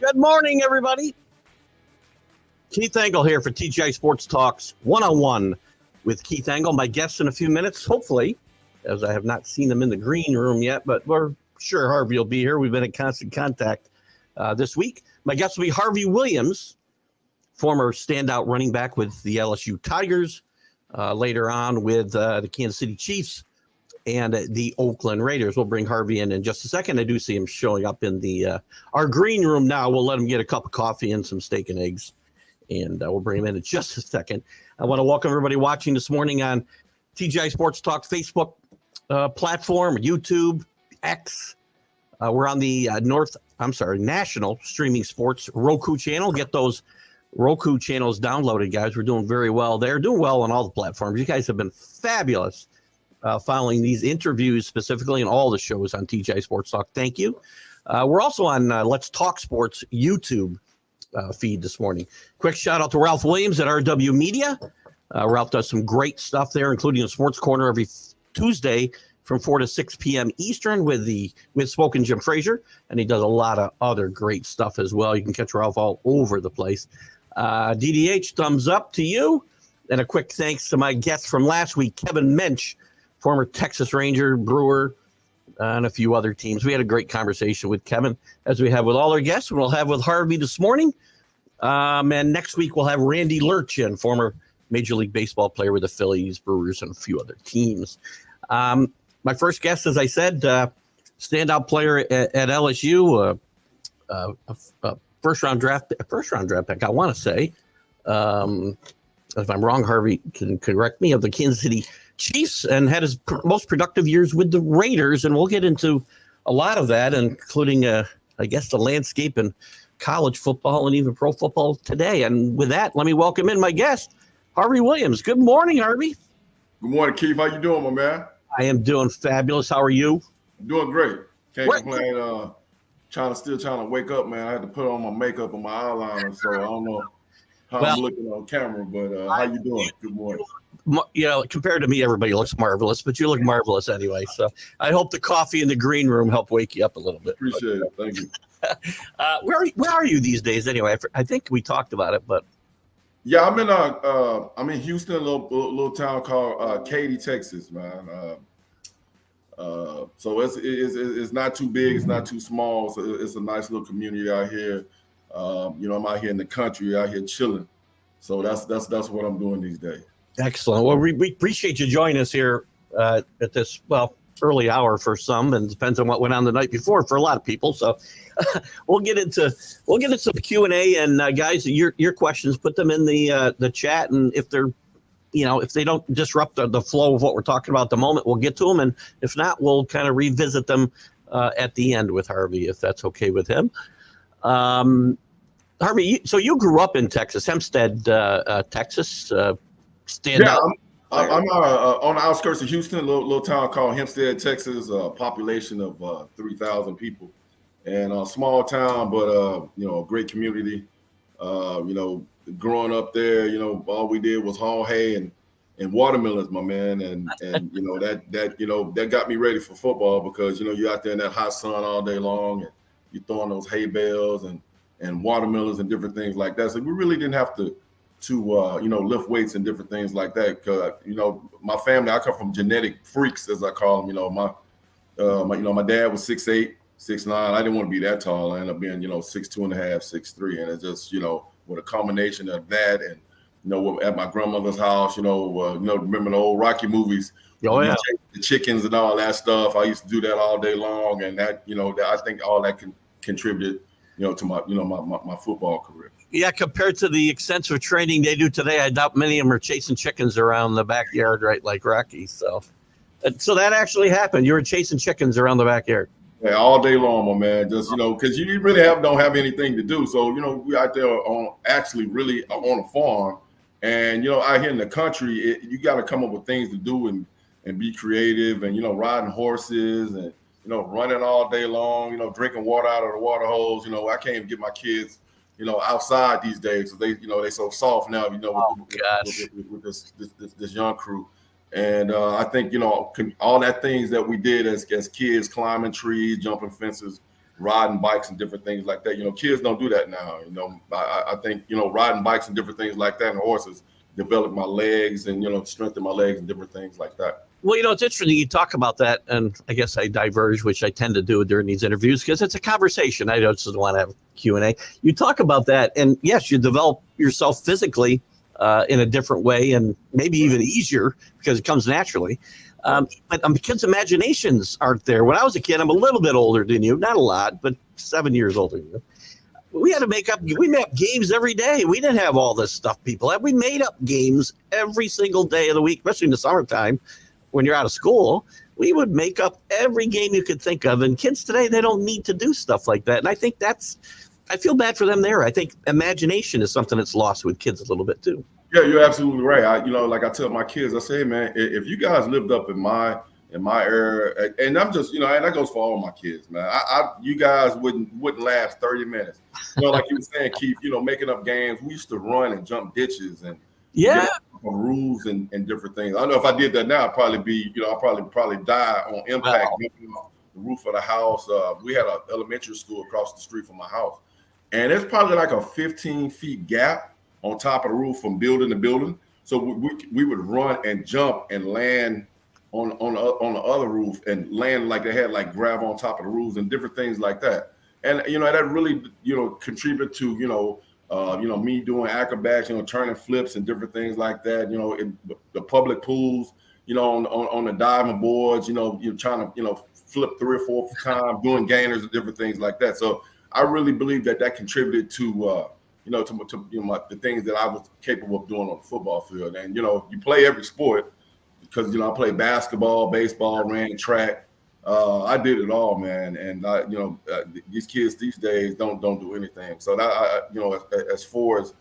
Good morning, everybody. Keith Engle here for TGI Sports Talks 101 with Keith Engle. My guest in a few minutes, hopefully, as I have not seen him in the green room yet, but we're sure Harvey will be here. We've been in constant contact this week. My guest will be Harvey Williams, former standout running back with the LSU Tigers, later on with the Kansas City Chiefs and the Oakland Raiders. We'll bring Harvey in just a second. I do see him showing up in the our green room now. We'll let him get a cup of coffee and some steak and eggs, and we'll bring him in just a second. I want to welcome everybody watching this morning on TGI Sports Talk Facebook platform, YouTube, X. We're on the National Streaming Sports Roku channel. Get those Roku channels downloaded, guys. We're doing very well there. Doing well on all the platforms. You guys have been fabulous following these interviews specifically and all the shows on TGI Sports Talk. Thank you. We're also on Let's Talk Sports YouTube feed this morning. Quick shout out to Ralph Williams at RW Media. Ralph does some great stuff there, including a sports corner every Tuesday from 4 to 6 p.m. Eastern with Spoken Jim Frazier, and he does a lot of other great stuff as well. You can catch Ralph all over the place. DDH, thumbs up to you. And a quick thanks to my guest from last week, Kevin Mensch, former Texas Ranger, Brewer, and a few other teams. We had a great conversation with Kevin, as we have with all our guests, and we'll have with Harvey this morning. And next week, we'll have Randy Lurchin, former Major League Baseball player with the Phillies, Brewers, and a few other teams. My first guest, as I said, standout player at LSU, a first-round draft pick, I want to say. If I'm wrong, Harvey can correct me, of the Kansas City Chiefs, and had his most productive years with the Raiders. And we'll get into a lot of that, including, I guess, the landscape in college football and even pro football today. And with that, let me welcome in my guest, Harvey Williams. Good morning, Harvey. Good morning, Keith. How you doing, my man? I am doing fabulous. How are you? I'm doing great. Can't complain. Trying to wake up, man. I had to put on my makeup and my eyeliner, so I don't know how I'm looking on camera, but how you doing? Good morning. Compared to me, everybody looks marvelous, but you look marvelous anyway. So I hope the coffee in the green room helped wake you up a little bit. Appreciate it. Thank you. Where are you these days anyway? I think we talked about it, but yeah, I'm in Houston, a little town called Katy, Texas, man. So it's not too big, it's not too small. So it's a nice little community out here. I'm out here in the country, out here chilling. So that's what I'm doing these days. Excellent. Well, we appreciate you joining us here at this early hour for some, and depends on what went on the night before for a lot of people. So we'll get into some Q&A, and guys, your questions, put them in the chat, and if they're if they don't disrupt the flow of what we're talking about at the moment, we'll get to them, and if not, we'll kind of revisit them at the end with Harvey, if that's okay with him. Harvey, so you grew up in Texas, Hempstead, Texas. Standout. I'm on the outskirts of Houston, a little town called Hempstead, Texas, a population of 3,000 people, and a small town, but a great community. Growing up there, all we did was haul hay and watermelons, my man, and that got me ready for football, because you're out there in that hot sun all day long, and you're throwing those hay bales and watermelons and different things like that. So we really didn't have to lift weights and different things like that. Cause my family, I come from genetic freaks, as I call them. My dad was 6'8", 6'9". I didn't want to be that tall. I ended up being 6'2.5", 6'3", and it's just with a combination of that and at my grandmother's house, remember the old Rocky movies? Oh yeah, the chickens and all that stuff. I used to do that all day long, and that I think all that can contribute to my my football career. Yeah, compared to the extensive training they do today, I doubt many of them are chasing chickens around the backyard, right, like Rocky. So that actually happened. You were chasing chickens around the backyard. Yeah, all day long, my man. Just because you really don't have anything to do. So we out there on a farm, and out here in the country, you got to come up with things to do and be creative, and riding horses and running all day long. Drinking water out of the water hose. I can't even get my kids outside these days. So they so soft now, with this young crew. And I think, all that things that we did as kids, climbing trees, jumping fences, riding bikes and different things like that. Kids don't do that now. I think, riding bikes and different things like that and horses develop my legs and, strengthen my legs and different things like that. Well, it's interesting you talk about that, and I guess I diverge, which I tend to do during these interviews because it's a conversation. I just don't want to have Q&A. You talk about that, and yes, you develop yourself physically in a different way and maybe even easier because it comes naturally. But kids' imaginations aren't there. When I was a kid, I'm a little bit older than you, not a lot, but 7 years older than you. We had to we made up games every day. We didn't have all this stuff people had. We made up games every single day of the week, especially in the summertime when you're out of school. We would make up every game you could think of. And kids today, they don't need to do stuff like that. And I think I feel bad for them there. I think imagination is something that's lost with kids a little bit too. Yeah, you're absolutely right. Like I tell my kids, I say, man, if you guys lived up in my era, and I'm just, and that goes for all my kids, man. You guys wouldn't last 30 minutes. Like you were saying, Keith, making up games. We used to run and jump ditches and rules and different things. I know if I did that now, I'd probably be, I'd probably die on impact. Wow. The roof of the house. We had an elementary school across the street from my house, and it's probably like a 15-foot gap on top of the roof from building to building. So we would run and jump and land on the other roof and land like they had like grab on top of the roofs and different things like that. And that really contribute to me doing acrobats, turning flips and different things like that. In the public pools, on the diving boards, you're trying to flip 3 or 4 times, doing gainers and different things like that. So I really believe that contributed to the things that I was capable of doing on the football field. And you play every sport because I played basketball, baseball, ran track. I did it all, man. And these kids these days don't do anything. So that as far as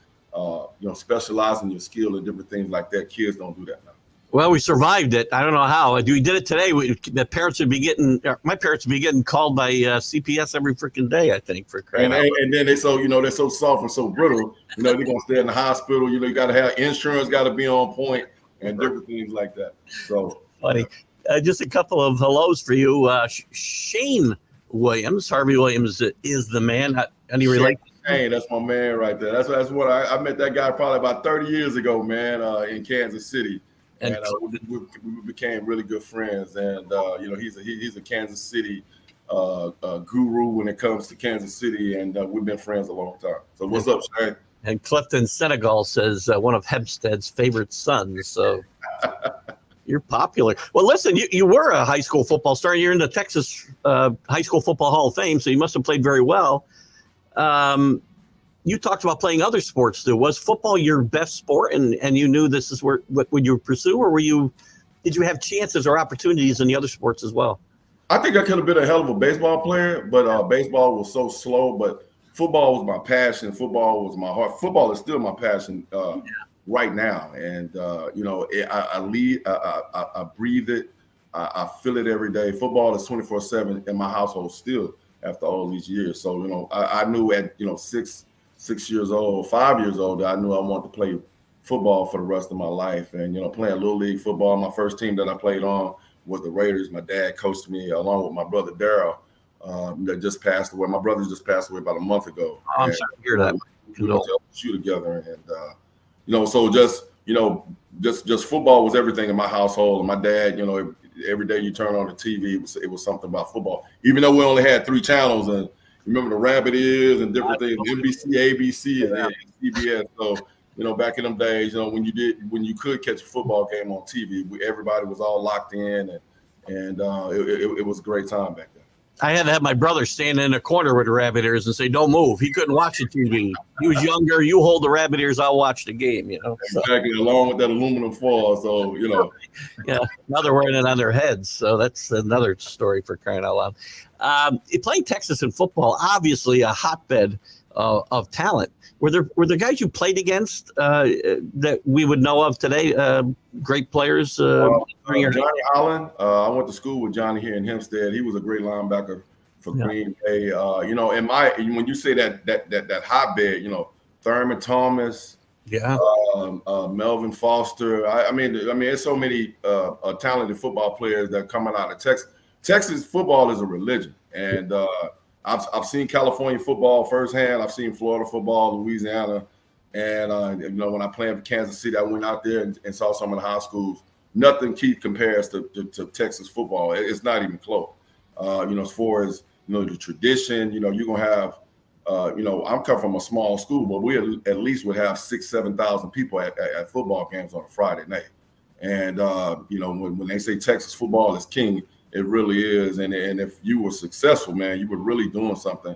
specializing your skill and different things like that, kids don't do that now. Well, we survived it. I don't know how. We did it today. My parents would be getting called by CPS every freaking day, I think, for crying out loud. And then they're so soft and so brittle. They're gonna stay in the hospital. You got to have insurance, got to be on point, and different things like that. So funny. Just a couple of hellos for you. Shane Williams, Harvey Williams is the man. Any relation? Shane, that's my man right there. That's what I met that guy probably about 30 years ago, man, in Kansas City. And we became really good friends. And he's a Kansas City guru when it comes to Kansas City, and we've been friends a long time. So what's up, Shane? And Clifton Senegal says one of Hempstead's favorite sons. So you're popular. Well, listen, you were a high school football star. You're in the Texas High School Football Hall of Fame, so you must have played very well. You talked about playing other sports too. Was football your best sport, and you knew this is what would you pursue, or did you have chances or opportunities in the other sports as well? I think I could have been a hell of a baseball player, but baseball was so slow. But football was my passion. Football was my heart. Football is still my passion right now, and I breathe it. I feel it every day. Football is 24/7 in my household still after all these years. So I knew at 6 years old, 5 years old, I knew I wanted to play football for the rest of my life. And, playing Little League football, my first team that I played on was the Raiders. My dad coached me along with my brother, Daryl, that just passed away. My brother just passed away about a month ago. Oh, I'm sorry to hear that. We shoot together. And, so just football was everything in my household. And my dad, every day you turn on the TV, it was something about football. Even though we only had 3 channels, and remember the rabbit ears and different things, NBC, ABC, and CBS. So, back in them days, when you could catch a football game on TV, everybody was all locked in, and it was a great time back then. I had to have my brother stand in a corner with the rabbit ears and say, "Don't move." He couldn't watch the TV. He was younger. You hold the rabbit ears, I'll watch the game. Exactly, along with that aluminum foil. So Yeah. Now they're wearing it on their heads, so that's another story for crying out loud. Playing Texas in football, obviously a hotbed of talent. Were there guys you played against that we would know of today? Great players. Johnny Holland. I went to school with Johnny here in Hempstead. He was a great linebacker for Green Bay. When you say that hotbed, Thurman Thomas. Yeah. Melvin Foster. I mean, there's so many talented football players that are coming out of Texas. Texas football is a religion, and I've seen California football firsthand. I've seen Florida football, Louisiana, and you know, when I played for Kansas City, I went out there and saw some of the high schools. Nothing, Keith, compares to Texas football. It's not even close. You know, as far as, you know, the tradition, you know, you're gonna have. You know, I'm coming from a small school, but we at least would have 6,000-7,000 people at football games on a Friday night. And you know, when they say Texas football is king, it really is. And if you were successful, man, you were really doing something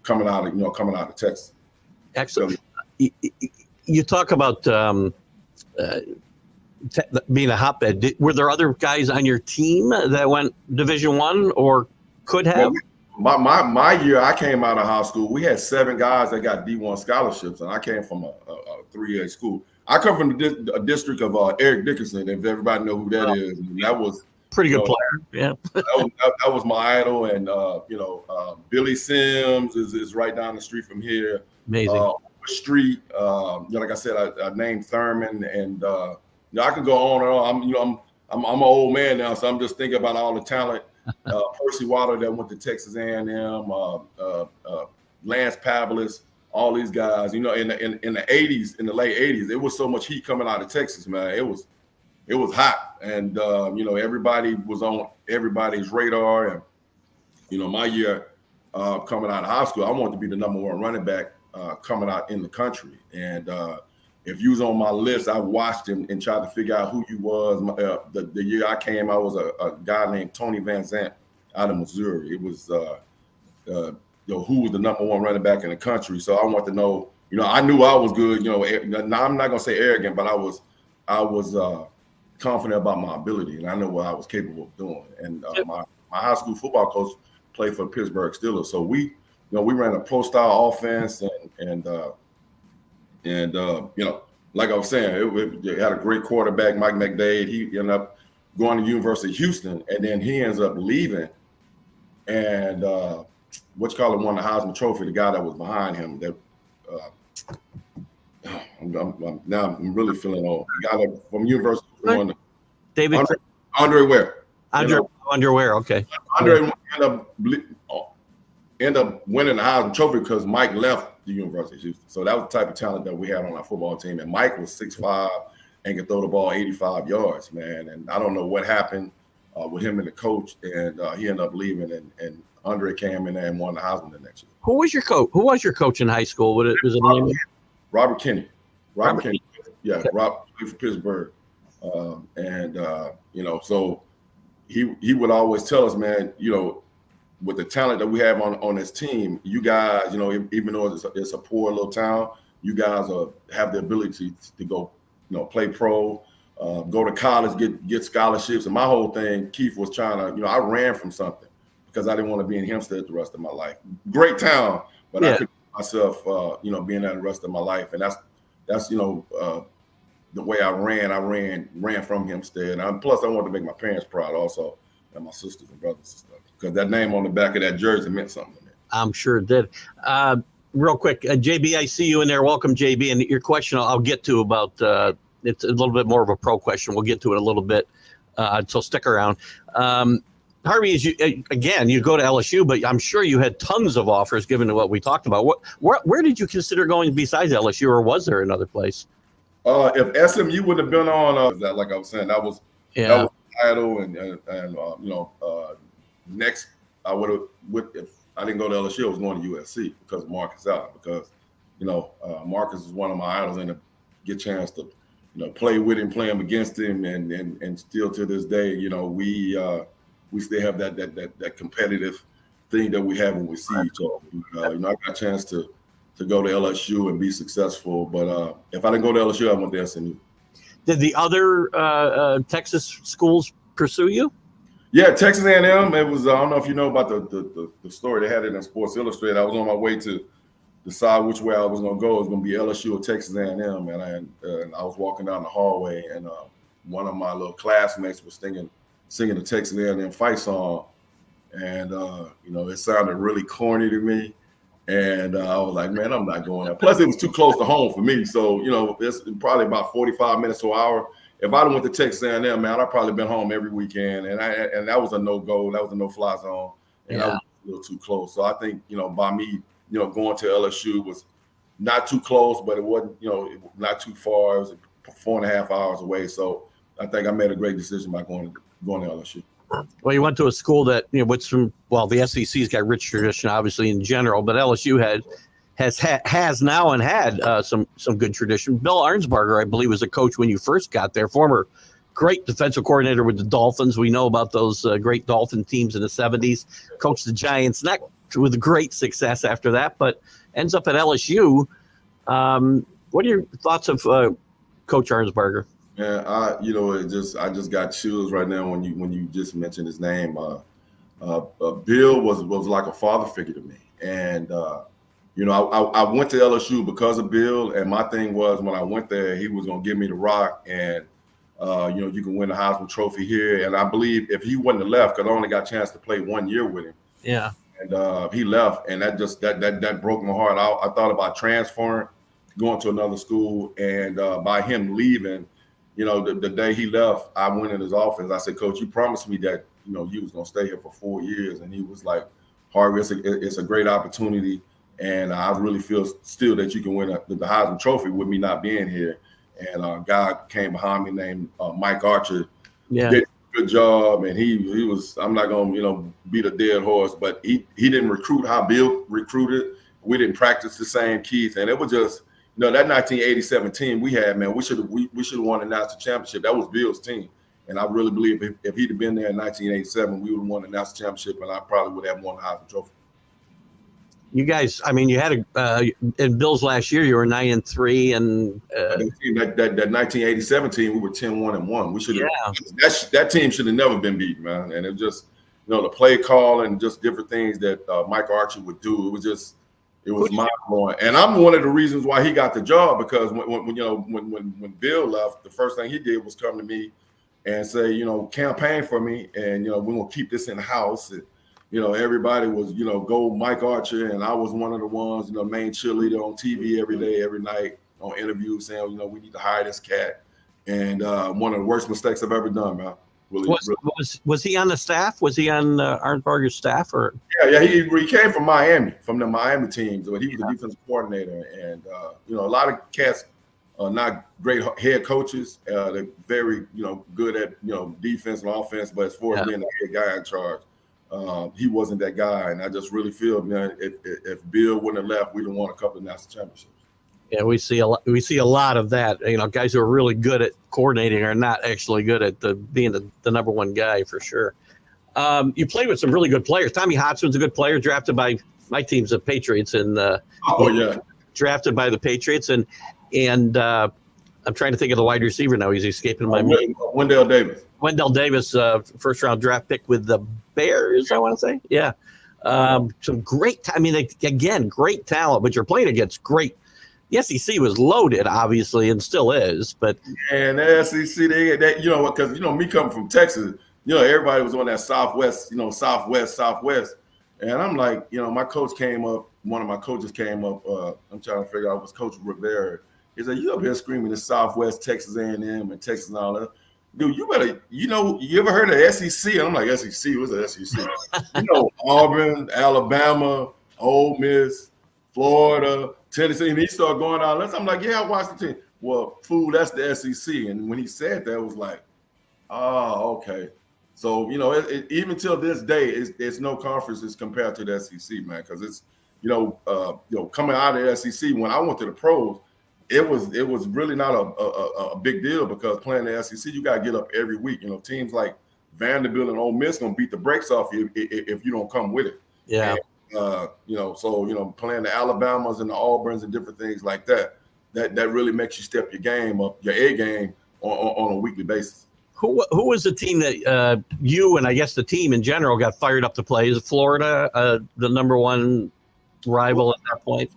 coming out of Texas. Excellent. So, you talk about being a hotbed. Were there other guys on your team that went Division I or could have? Well, my year, I came out of high school. We had 7 guys that got D1 scholarships, and I came from a 3A school. I come from a district of Eric Dickerson, if everybody know who that is. And that was pretty good player. Yeah, that was my idol, and you know, Billy Sims is right down the street from here. Amazing. Street, you know, like I said, I named Thurman, and you know, I can go on and on. I'm an old man now, so I'm just thinking about all the talent. Percy Water that went to Texas A&M, Lance Pavlis, all these guys. You know, in the 80s, in the late 80s, it was so much heat coming out of Texas, man. It was hot, and you know, everybody was on everybody's radar. And you know, my year coming out of high school, I wanted to be the #1 running back coming out in the country. And if you was on my list, I watched him and tried to figure out who you was. The year I came, I was a guy named Tony Van Zandt out of Missouri. It was you know, who was the #1 running back in the country. So I wanted to know, you know, I knew I was good. You know, now I'm not gonna say arrogant, but I was confident about my ability, and I know what I was capable of doing. And my high school football coach played for the Pittsburgh Steelers, so we ran a pro style offense, and you know, like I was saying, it had a great quarterback, Mike McDade. He ended up going to University of Houston, and then he ends up leaving. And won the Heisman Trophy, the guy that was behind him. That I'm really feeling old. The guy that from University won. David Andre Ware. Andre Ware. Okay. Andre ended up winning the Heisman Trophy because Mike left the University of Houston. So that was the type of talent that we had on our football team. And Mike was 6'5" and could throw the ball 85 yards, man. And I don't know what happened with him and the coach, and he ended up leaving. And Andre came in there and won the Heisman the next year. Who was your coach in high school? Was it name? Robert Kenny. Robert Kenny. Yeah, Rob played for Pittsburgh. You know, so he would always tell us, man, you know, with the talent that we have on this team, you guys, you know, even though it's a poor little town, you guys have the ability to go, you know, play pro, go to college, get scholarships. And my whole thing, Keith, was trying to, you know, I ran from something because I didn't want to be in Hempstead the rest of my life. Great town, but I couldn't see myself, you know, being there the rest of my life. And that's you know, the way I ran from Hempstead. And plus, I wanted to make my parents proud also, and my sisters and brothers and stuff, because that name on the back of that jersey meant something to me. I'm sure it did. Real quick, JB, I see you in there. Welcome, JB. And your question I'll get to about it's a little bit more of a pro question. We'll get to it a little bit, so stick around. Harvey, you go to LSU, but I'm sure you had tons of offers given to what we talked about. Where did you consider going besides LSU, or was there another place? If SMU would have been on, like I was saying, that was the title, and you know, next I would have, if I didn't go to LSU, I was going to USC because of Marcus Allen, because you know, Marcus is one of my idols, and to get a chance to, you know, play with him, play him against him, and still to this day, you know, we still have that competitive thing that we have when we see each other. You know, I got a chance to go to LSU and be successful, but if I didn't go to LSU, I went to SMU. Did the other Texas schools pursue you? Yeah, Texas A&M. It was, I don't know if you know about the story. They had it in Sports Illustrated. I was on my way to decide which way I was going to go. It was going to be LSU or Texas A&M, and I was walking down the hallway, and one of my little classmates was singing the Texas A&M fight song, and you know, it sounded really corny to me, and I was like, man, I'm not going there. Plus, it was too close to home for me, so you know, it's probably about 45 minutes to an hour. If I'd went to Texas A&M, man, I'd probably been home every weekend, and that was a no-go. That was a no-fly zone. And I a little too close. So I think, by me, going to LSU was not too close, but it wasn't, not too far. It was 4.5 hours away. So I think I made a great decision by going to LSU. Well, you went to a school that, the SEC's got rich tradition, obviously, in general, but LSU has now and had some good tradition. Bill Arnsparger, I believe, was a coach when you first got there, former great defensive coordinator with the Dolphins. We know about those great Dolphin teams in the 70s. Coached the Giants, not with great success after that, but ends up at LSU. What are your thoughts of Coach Arnsparger? Yeah, I just got chills right now when you just mentioned his name. Bill was like a father figure to me, and I went to LSU because of Bill. And my thing was, when I went there, he was gonna give me the rock, and you can win the Heisman Trophy here. And I believe if he wouldn't have left, because I only got a chance to play 1 year with him. Yeah. And he left, and that broke my heart. I thought about transferring, going to another school, and by him leaving. The day he left, I went in his office. I said, Coach, you promised me that, you was going to stay here for 4 years. And he was like, Harvey, it's a great opportunity. And I really feel still that you can win the Heisman Trophy with me not being here. And a guy came behind me named Mike Archer. Yeah. Did a good job. And he was, I'm not going to, beat a dead horse, but he didn't recruit how Bill recruited. We didn't practice the same, Keith. And it was just, that 1987 team we had, man, we should have won the national championship. That was Bill's team, and I really believe if he'd have been there in 1987, we would have won the national championship, and I probably would have won the Heisman Trophy. You guys, you had in Bill's last year, you were 9-3, and that 1987 team, we were 10-1-1. We should have. That team should have never been beaten, man. And it just, the play call and just different things that Mike Archer would do. It was mind blowing, and I'm one of the reasons why he got the job, because when Bill left, the first thing he did was come to me and say, campaign for me, and we're gonna keep this in the house. And, everybody was go Mike Archer, and I was one of the ones, main cheerleader on TV every day, every night on interviews saying, we need to hire this cat, and one of the worst mistakes I've ever done, man. Really. Was he on the staff? Was he on Arnsparger's staff? Or he came from Miami, from the Miami teams, but he was a defensive coordinator. And a lot of cats are not great head coaches. They're very good at defense and offense, but as far as being the head guy in charge, he wasn't that guy. And I just really feel, man, if Bill wouldn't have left, we'd have won a couple of national championships. Yeah, we see a lot of that. Guys who are really good at coordinating are not actually good at being the number one guy, for sure. You played with some really good players. Tommy Hodgson's a good player, drafted by my team's the Patriots, and drafted by the Patriots, and I'm trying to think of the wide receiver now. He's escaping my mind. Wendell Davis, first round draft pick with the Bears, I want to say. Yeah, some great. Again, great talent, but you're playing against great. The SEC was loaded, obviously, and still is. But the SEC, because me coming from Texas, everybody was on that Southwest, Southwest, and I'm like, my coach came up. One of my coaches came up. I'm trying to figure out was Coach Rivera. He said, "You up here screaming the Southwest, Texas A&M, and Texas and all that, dude. You better, you ever heard of SEC?" And I'm like, "SEC? What's the SEC?" Auburn, Alabama, Ole Miss, Florida, Tennessee, and he started going down. I'm like, yeah, I watched the team. Well, fool, that's the SEC. And when he said that, it was like, oh, okay. So, even till this day, it's no conferences compared to the SEC, man, because it's, coming out of the SEC, when I went to the pros, it was really not a big deal, because playing the SEC, you got to get up every week. Teams like Vanderbilt and Ole Miss going to beat the brakes off you if you don't come with it. Yeah. And, playing the Alabamas and the Auburns and different things like that really makes you step your game up, your A game on a weekly basis. Who was the team that you and I guess the team in general got fired up to play? Is Florida the number one rival at that point?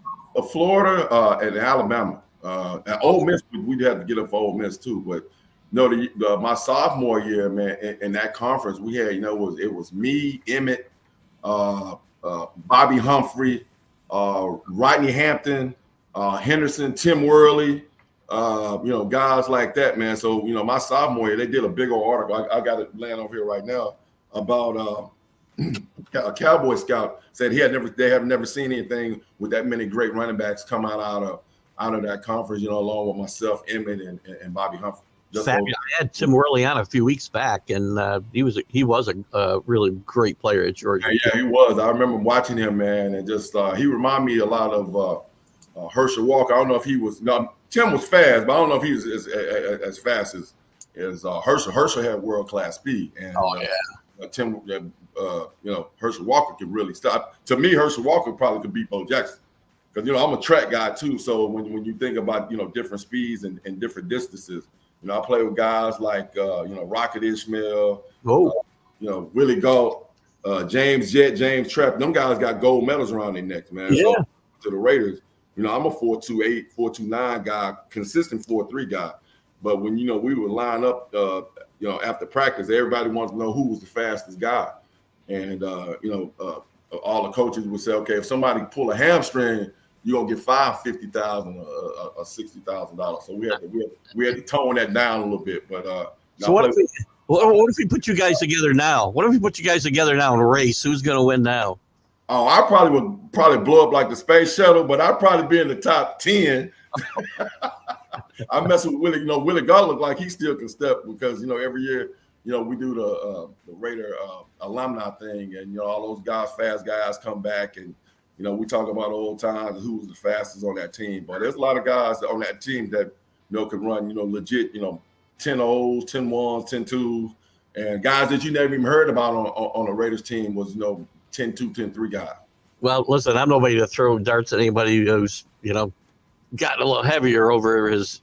Florida and Alabama. And Ole Miss, we'd have to get up for Ole Miss too. But my sophomore year, man, in that conference, we had, it was me, Emmett, Bobby Humphrey, Rodney Hampton, Henderson, Tim Worley, guys like that, man. So, my sophomore year, they did a big old article. I got it laying over here right now about a Cowboy scout said they have never seen anything with that many great running backs come out of that conference, along with myself, Emmett, and Bobby Humphrey. I had Tim Worley on a few weeks back, and he was a really great player at Georgia. Yeah, he was. I remember watching him, man, and just he reminded me a lot of Herschel Walker. I don't know if he was. No, Tim was fast, but I don't know if he was as fast as Herschel. Herschel had world-class speed, and Tim, Herschel Walker could really stop. To me, Herschel Walker probably could beat Bo Jackson because I'm a track guy too. So when you think about different speeds and different distances, I play with guys like Rocket Ishmael, Willie Gault, James Jett, James Trapp. Them guys got gold medals around their necks, man. Yeah. So to the Raiders, I'm a 4.28, 4.29 guy, consistent 4.3 guy. But when we would line up, after practice, everybody wants to know who was the fastest guy, and all the coaches would say, okay, if somebody pull a hamstring, you're gonna get $50,000 or $60,000. So we had to tone that down a little bit. But so what if we put you guys together now? What if we put you guys together now in a race? Who's gonna win now? Oh, I would blow up like the space shuttle, but I'd probably be in the top 10. I mess with Willie. Willie Gault look like he still can step because every year we do the Raider alumni thing, and all those guys, fast guys, come back, and we talk about old times, who was the fastest on that team. But there's a lot of guys on that team that can run legit 10 O's, 10 1s, 10 2s, and guys that you never even heard about on the Raiders team was 10 2, 10 3 guys. Well, listen, I'm nobody to throw darts at anybody who's gotten a little heavier over his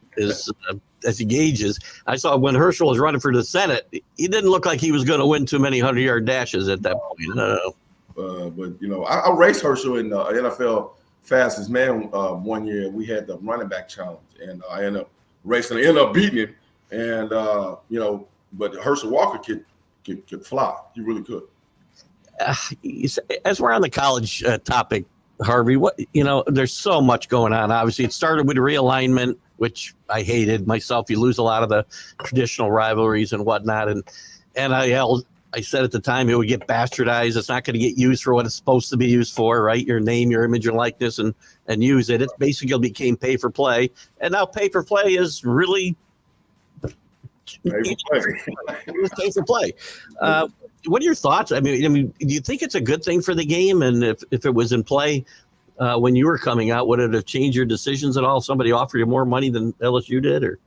as he ages. I saw when Herschel was running for the Senate, he didn't look like he was going to win too many 100-yard dashes at that point. No. But I raced Herschel in the NFL fastest man 1 year. We had the running back challenge, and I ended up racing. I ended up beating him, and but Herschel Walker could fly. He really could. As we're on the college topic, Harvey, there's so much going on. Obviously, it started with realignment, which I hated myself. You lose a lot of the traditional rivalries and whatnot. And I said at the time it would get bastardized. It's not going to get used for what it's supposed to be used for, right? Your name, your image, and likeness, and use it. It basically became pay for play, and now pay for play is really pay for play. What are your thoughts? I mean, do you think it's a good thing for the game? And if it was in play when you were coming out, would it have changed your decisions at all? If somebody offered you more money than LSU did, or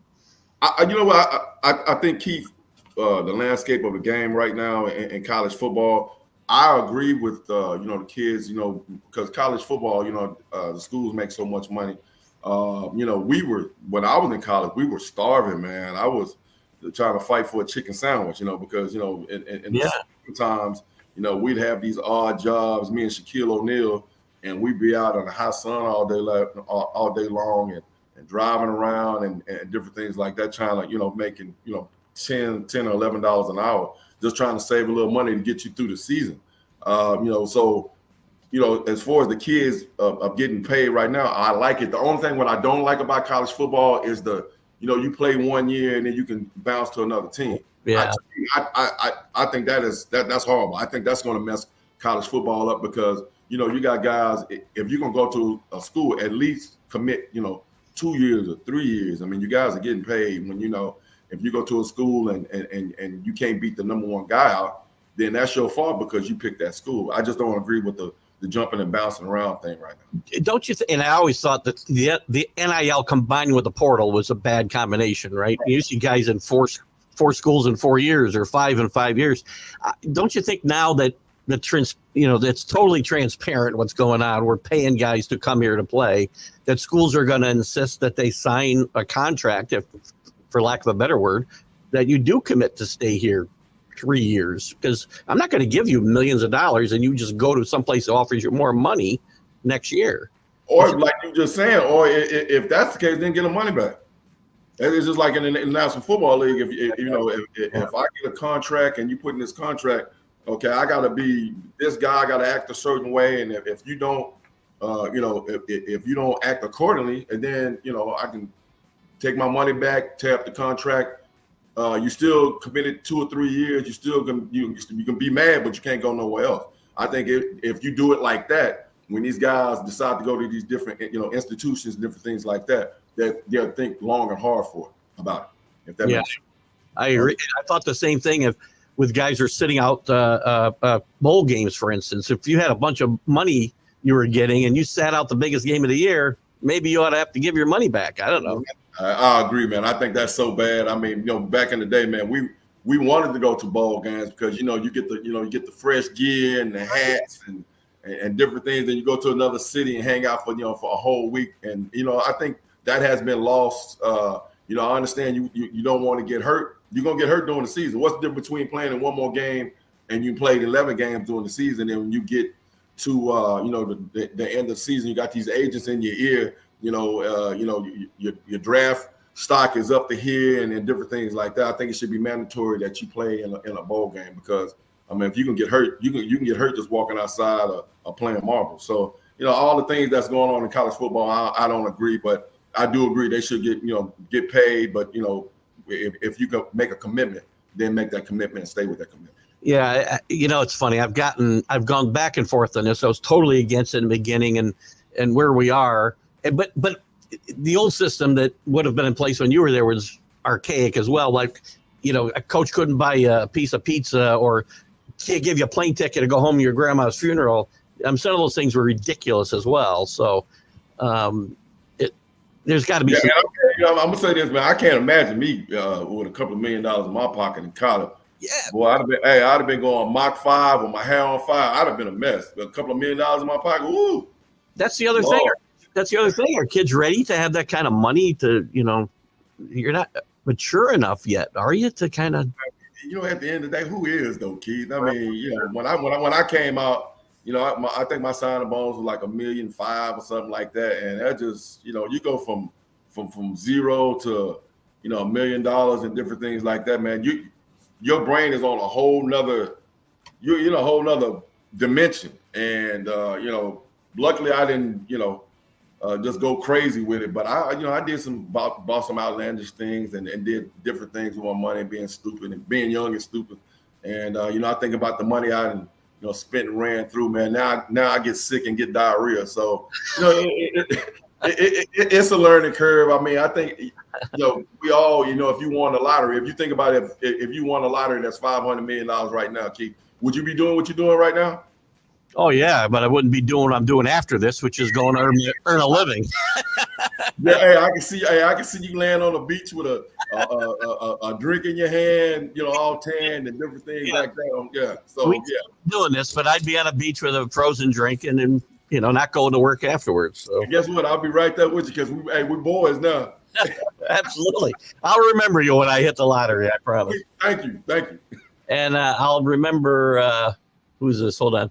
I think, Keith, the landscape of the game right now in college football, I agree with the kids, because college football, the schools make so much money. When I was in college, we were starving, man. I was trying to fight for a chicken sandwich, because in times, we'd have these odd jobs, me and Shaquille O'Neal, and we'd be out in the hot sun all day long and driving around and different things like that, trying to making $10 or $11 an hour, just trying to save a little money to get you through the season. So as far as the kids of getting paid right now, I like it. The only thing what I don't like about college football is you play 1 year and then you can bounce to another team. Yeah, I think that's horrible. I think that's going to mess college football up because you got guys. If you're gonna go to a school, at least commit 2 years or 3 years. I mean, you guys are getting paid when if you go to a school and you can't beat the number one guy out, then that's your fault because you picked that school. I just don't agree with the jumping and bouncing around thing right now. Don't you and I always thought that the NIL combined with the portal was a bad combination, right? You see guys in four schools in 4 years or 5 in 5 years. Don't you think now that that's totally transparent what's going on, we're paying guys to come here to play, that schools are going to insist that they sign a contract, if for lack of a better word, that you do commit to stay here 3 years, because I'm not going to give you millions of dollars and you just go to someplace that offers you more money next year. Or like you just saying, or if that's the case, then get the money back. It's just like in the National Football League. If I get a contract and you put in this contract, okay, I got to be this guy. I got to act a certain way, and if you don't, if you don't act accordingly, and then I can take my money back, tear up the contract. You still committed 2 or 3 years. You still you can be mad, but you can't go nowhere else. I think if you do it like that, when these guys decide to go to these different, institutions, different things like that, they'll think long and hard about it. If that makes sense. I agree. I thought the same thing with guys who are sitting out bowl games, for instance. If you had a bunch of money you were getting and you sat out the biggest game of the year, maybe you ought to have to give your money back. I don't know. I agree, man. I think that's so bad. I mean, back in the day, man, we wanted to go to bowl games because you get the fresh gear and the hats and different things. Then you go to another city and hang out for a whole week. And I think that has been lost. I understand you don't want to get hurt. You're gonna get hurt during the season. What's the difference between playing in one more game and you played 11 games during the season? And when you get to the end of the season, you got these agents in your ear. Your draft stock is up to here and different things like that. I think it should be mandatory that you play in a bowl game because if you can get hurt, you can get hurt just walking outside or playing marbles. So all the things that's going on in college football, I don't agree, but I do agree they should get paid. But if you can make a commitment, then make that commitment and stay with that commitment. Yeah, it's funny. I've gone back and forth on this. I was totally against it in the beginning, and where we are. But the old system that would have been in place when you were there was archaic as well. Like, a coach couldn't buy a piece of pizza or can't give you a plane ticket to go home to your grandma's funeral. Some of those things were ridiculous as well. So there's got to be. Yeah, I'm gonna say this, man. I can't imagine me with a couple of $1 million in my pocket in college. Yeah, boy, I'd have been going Mach 5 with my hair on fire. I'd have been a mess. A couple of $1 million in my pocket. Ooh. That's the other thing. That's the other thing. Are kids ready to have that kind of money to, you're not mature enough yet, are you, to kind of. At the end of the day, who is though, Keith? I mean, when I came out, I think my signing bonus was like $1.5 million or something like that. And that just, you go from zero to, $1 million and different things like that, man. Your brain is on a whole nother, you're in a whole nother dimension. And, luckily I didn't, just go crazy with it. But I did bought some outlandish things and did different things with my money, being stupid and being young and stupid. And, I think about the money I spent and ran through, man. Now I get sick and get diarrhea. So, it's a learning curve. I mean, I think, we all, if you won the lottery, if you think about it, if you won a lottery that's $500 million right now, Keith, would you be doing what you're doing right now? Oh yeah, but I wouldn't be doing what I'm doing after this, which is going to earn a living. Yeah, hey, I can see you laying on the beach with a drink in your hand, all tan and different things like that. Yeah, so doing this, but I'd be on a beach with a frozen drink and then not going to work afterwards. So guess what? I'll be right there with you because we're boys now. Absolutely, I'll remember you when I hit the lottery. I promise. Thank you. And I'll remember who's this? Hold on.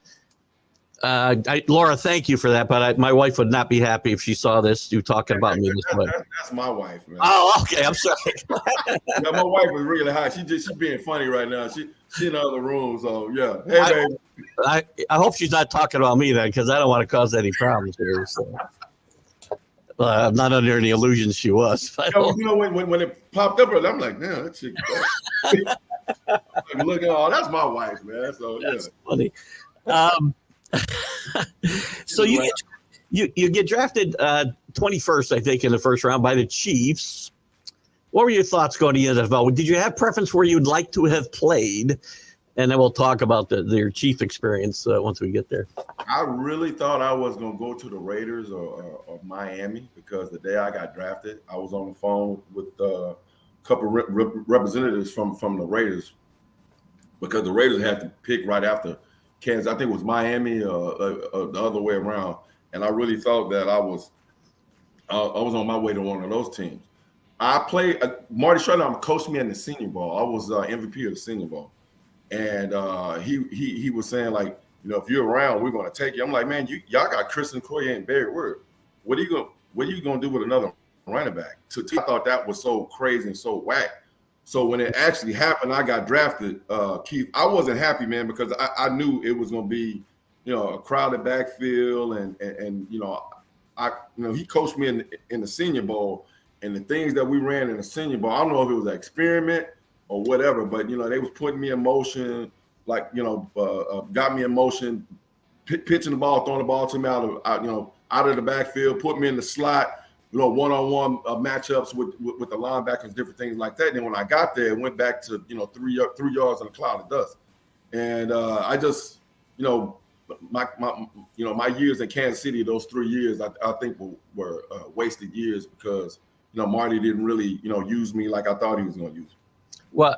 Laura, thank you for that. But my wife would not be happy if she saw this. You talking about me this way. That's my wife, man. Oh, okay. I'm sorry. Yeah, my wife is really high. She's being funny right now. She in the other room. So yeah. Hey, I hope she's not talking about me then, because I don't want to cause any problems here. So. I'm not under any illusions she was. When it popped up, I'm like, man, that chick. Look at that's my wife, man. So that's funny. So you get drafted 21st, I think, in the first round by the Chiefs. What were your thoughts going to the NFL? Did you have preference where you'd like to have played? And then we'll talk about your Chief experience once we get there. I really thought I was going to go to the Raiders or Miami because the day I got drafted, I was on the phone with a couple of representatives from the Raiders because the Raiders had to pick right after Kansas. I think it was Miami or the other way around. And I really thought that I was on my way to one of those teams. I played Marty Schottenheimer coached me in the Senior Bowl. I was MVP of the Senior Bowl. And he was saying, like, if you're around, we're going to take you. I'm like, man, y'all got Christian Okoye and Barry Word. What are you going to do with another running back? I thought that was so crazy and so whack. So when it actually happened, I got drafted, Keith. I wasn't happy, man, because I knew it was going to be, a crowded backfield, and he coached me in the Senior Bowl, and the things that we ran in the Senior Bowl. I don't know if it was an experiment or whatever, but they was putting me in motion got me in motion, pitching the ball, throwing the ball to me out of the backfield, put me in the slot, one-on-one matchups with the linebackers, different things like that. And then when I got there, it went back to 3 yards in a cloud of dust. And I just, my years in Kansas City, those 3 years, I think were wasted years because Marty didn't really use me like I thought he was going to use me. Well,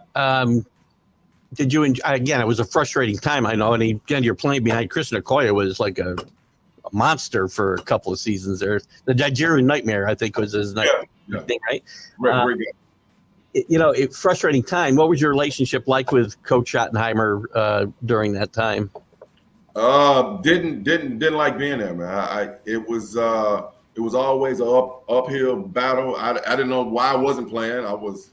did you enjoy, again, it was a frustrating time, I know, and again, you're playing behind Chris Okoye was like a monster for a couple of seasons there. The Nigerian Nightmare, I think, was his thing, right? Great guy. Frustrating time. What was your relationship like with Coach Schottenheimer during that time? Didn't like being there, man. It was always an uphill battle. I didn't know why I wasn't playing. I was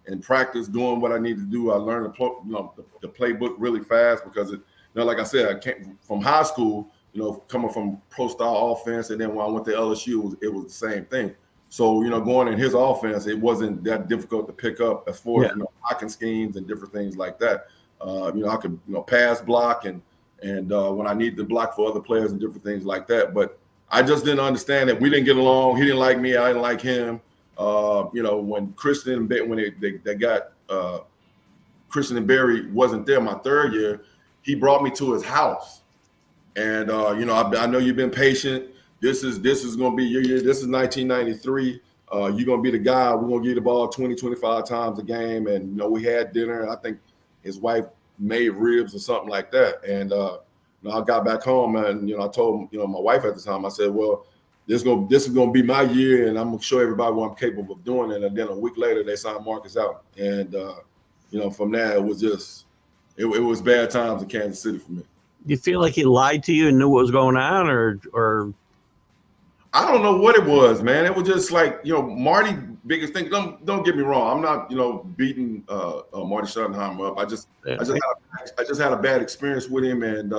in practice doing what I needed to do. I learned the playbook really fast because like I said, I came from high school, coming from pro style offense, and then when I went to LSU, it was the same thing. So going in his offense, it wasn't that difficult to pick up as far as blocking schemes and different things like that. I could pass block and when I needed to block for other players and different things like that. But I just didn't understand that we didn't get along. He didn't like me. I didn't like him. When Christian they got Christian and Barry wasn't there my third year, he brought me to his house. And I know you've been patient. This is going to be your year. This is 1993. You're going to be the guy. We're going to get the ball 20, 25 times a game. And we had dinner. I think his wife made ribs or something like that. And I got back home and I told my wife at the time. I said, well, this is going to be my year, and I'm going to show everybody what I'm capable of doing. And then a week later, they signed Marcus out. And from there, it was just it was bad times in Kansas City for me. Do you feel like he lied to you and knew what was going on, or? I don't know what it was, man. It was just like, Marty, biggest thing. Don't get me wrong. I'm not, beating Marty Schottenheimer up. I just had a bad experience with him, and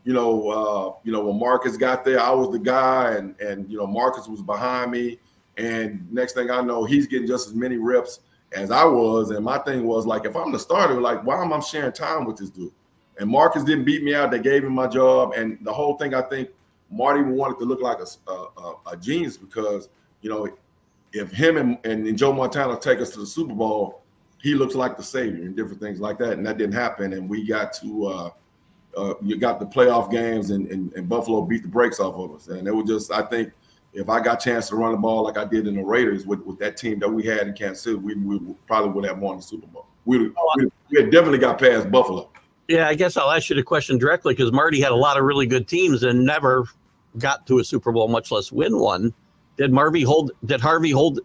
when Marcus got there, I was the guy, and Marcus was behind me, and next thing I know, he's getting just as many reps as I was, and my thing was like, if I'm the starter, like, why am I sharing time with this dude? And Marcus didn't beat me out. They gave him my job, and the whole thing, I think Marty wanted to look like a genius because, if him and Joe Montana take us to the Super Bowl, he looks like the savior and different things like that. And that didn't happen. And we got to you got the playoff games and Buffalo beat the brakes off of us. And it was just, I think, if I got a chance to run the ball like I did in the Raiders with that team that we had in Kansas City, we probably would have won the Super Bowl. We had definitely got past Buffalo. Yeah, I guess I'll ask you the question directly because Marty had a lot of really good teams and never got to a Super Bowl, much less win one. Did Harvey hold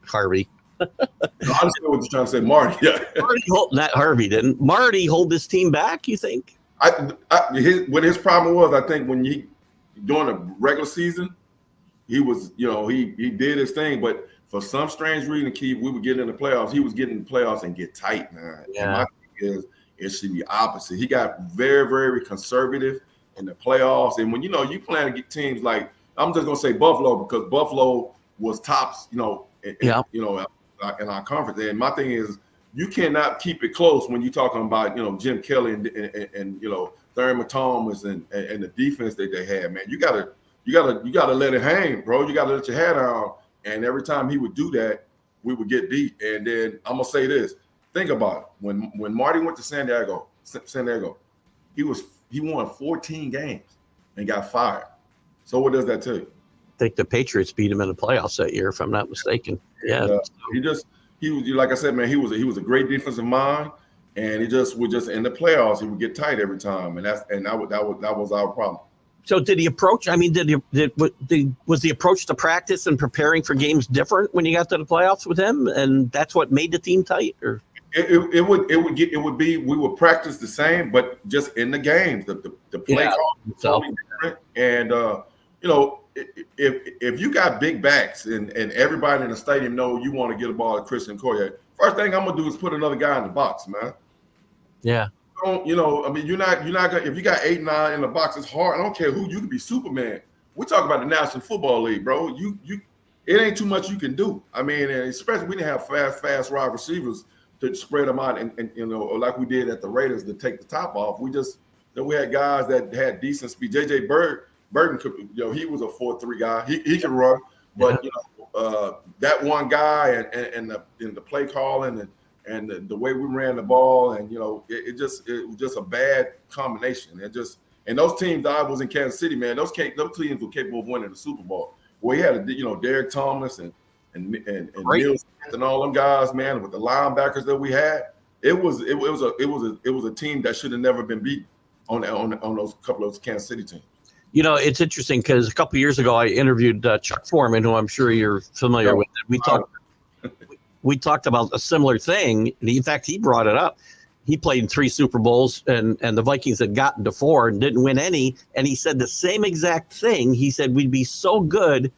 Harvey? I understand what you're trying to say, Marty. Yeah. Not Harvey didn't. Marty hold this team back, you think? What his problem was, I think when during the regular season, he was, he did his thing, but for some strange reason, Keith, we would get in the playoffs. He was getting in the playoffs and get tight, man. Yeah. And my thing is, it should be opposite. He got very, very conservative in the playoffs. And when, you plan to get teams like, I'm just going to say Buffalo because Buffalo was tops, in our conference. And my thing is, you cannot keep it close when you're talking about, Jim Kelly and Thurman Thomas and the defense that they had, man. You gotta let it hang, bro. You gotta let your head down. And every time he would do that, we would get beat. And then I'm gonna say this. Think about it. When Marty went to San Diego, he won 14 games and got fired. So what does that tell you? I think the Patriots beat him in the playoffs that year, if I'm not mistaken. Yeah. He was, like I said, man, he was a great defensive mind, and he just would in the playoffs, he would get tight every time. And that was our problem. So did he approach? I mean, was the approach to practice and preparing for games different when you got to the playoffs with him, and that's what made the team tight? Or it would be we would practice the same, but just in the games, the play call was totally different. And if you got big backs and everybody in the stadium know you want to get a ball to Christian Okoye, first thing I'm gonna do is put another guy in the box, man. Yeah. You're not gonna, if you got 8, 9 in the box, it's hard. I don't care who, you could be Superman. We talk about the National Football League, bro. It ain't too much you can do. I mean, and especially we didn't have fast wide receivers to spread them out, and you know, like we did at the Raiders to take the top off. We had guys that had decent speed. JJ Burton could, you know, he was a 4.3 guy. He can run, but you know, that one guy and the play calling and the way we ran the ball, and you know, it was just a bad combination. And those teams I was in Kansas City, man, those teams were capable of winning the Super Bowl. We had, you know, Derek Thomas and Neil Smith and all them guys, man, with the linebackers that we had. It was a team that should have never been beat on those couple of those Kansas City teams. You know, it's interesting because a couple of years ago I interviewed Chuck Foreman, who I'm sure you're familiar with. We talked about a similar thing. In fact, he brought it up. He played in 3 Super Bowls, and the Vikings had gotten to 4 and didn't win any. And he said the same exact thing. He said we'd be so good,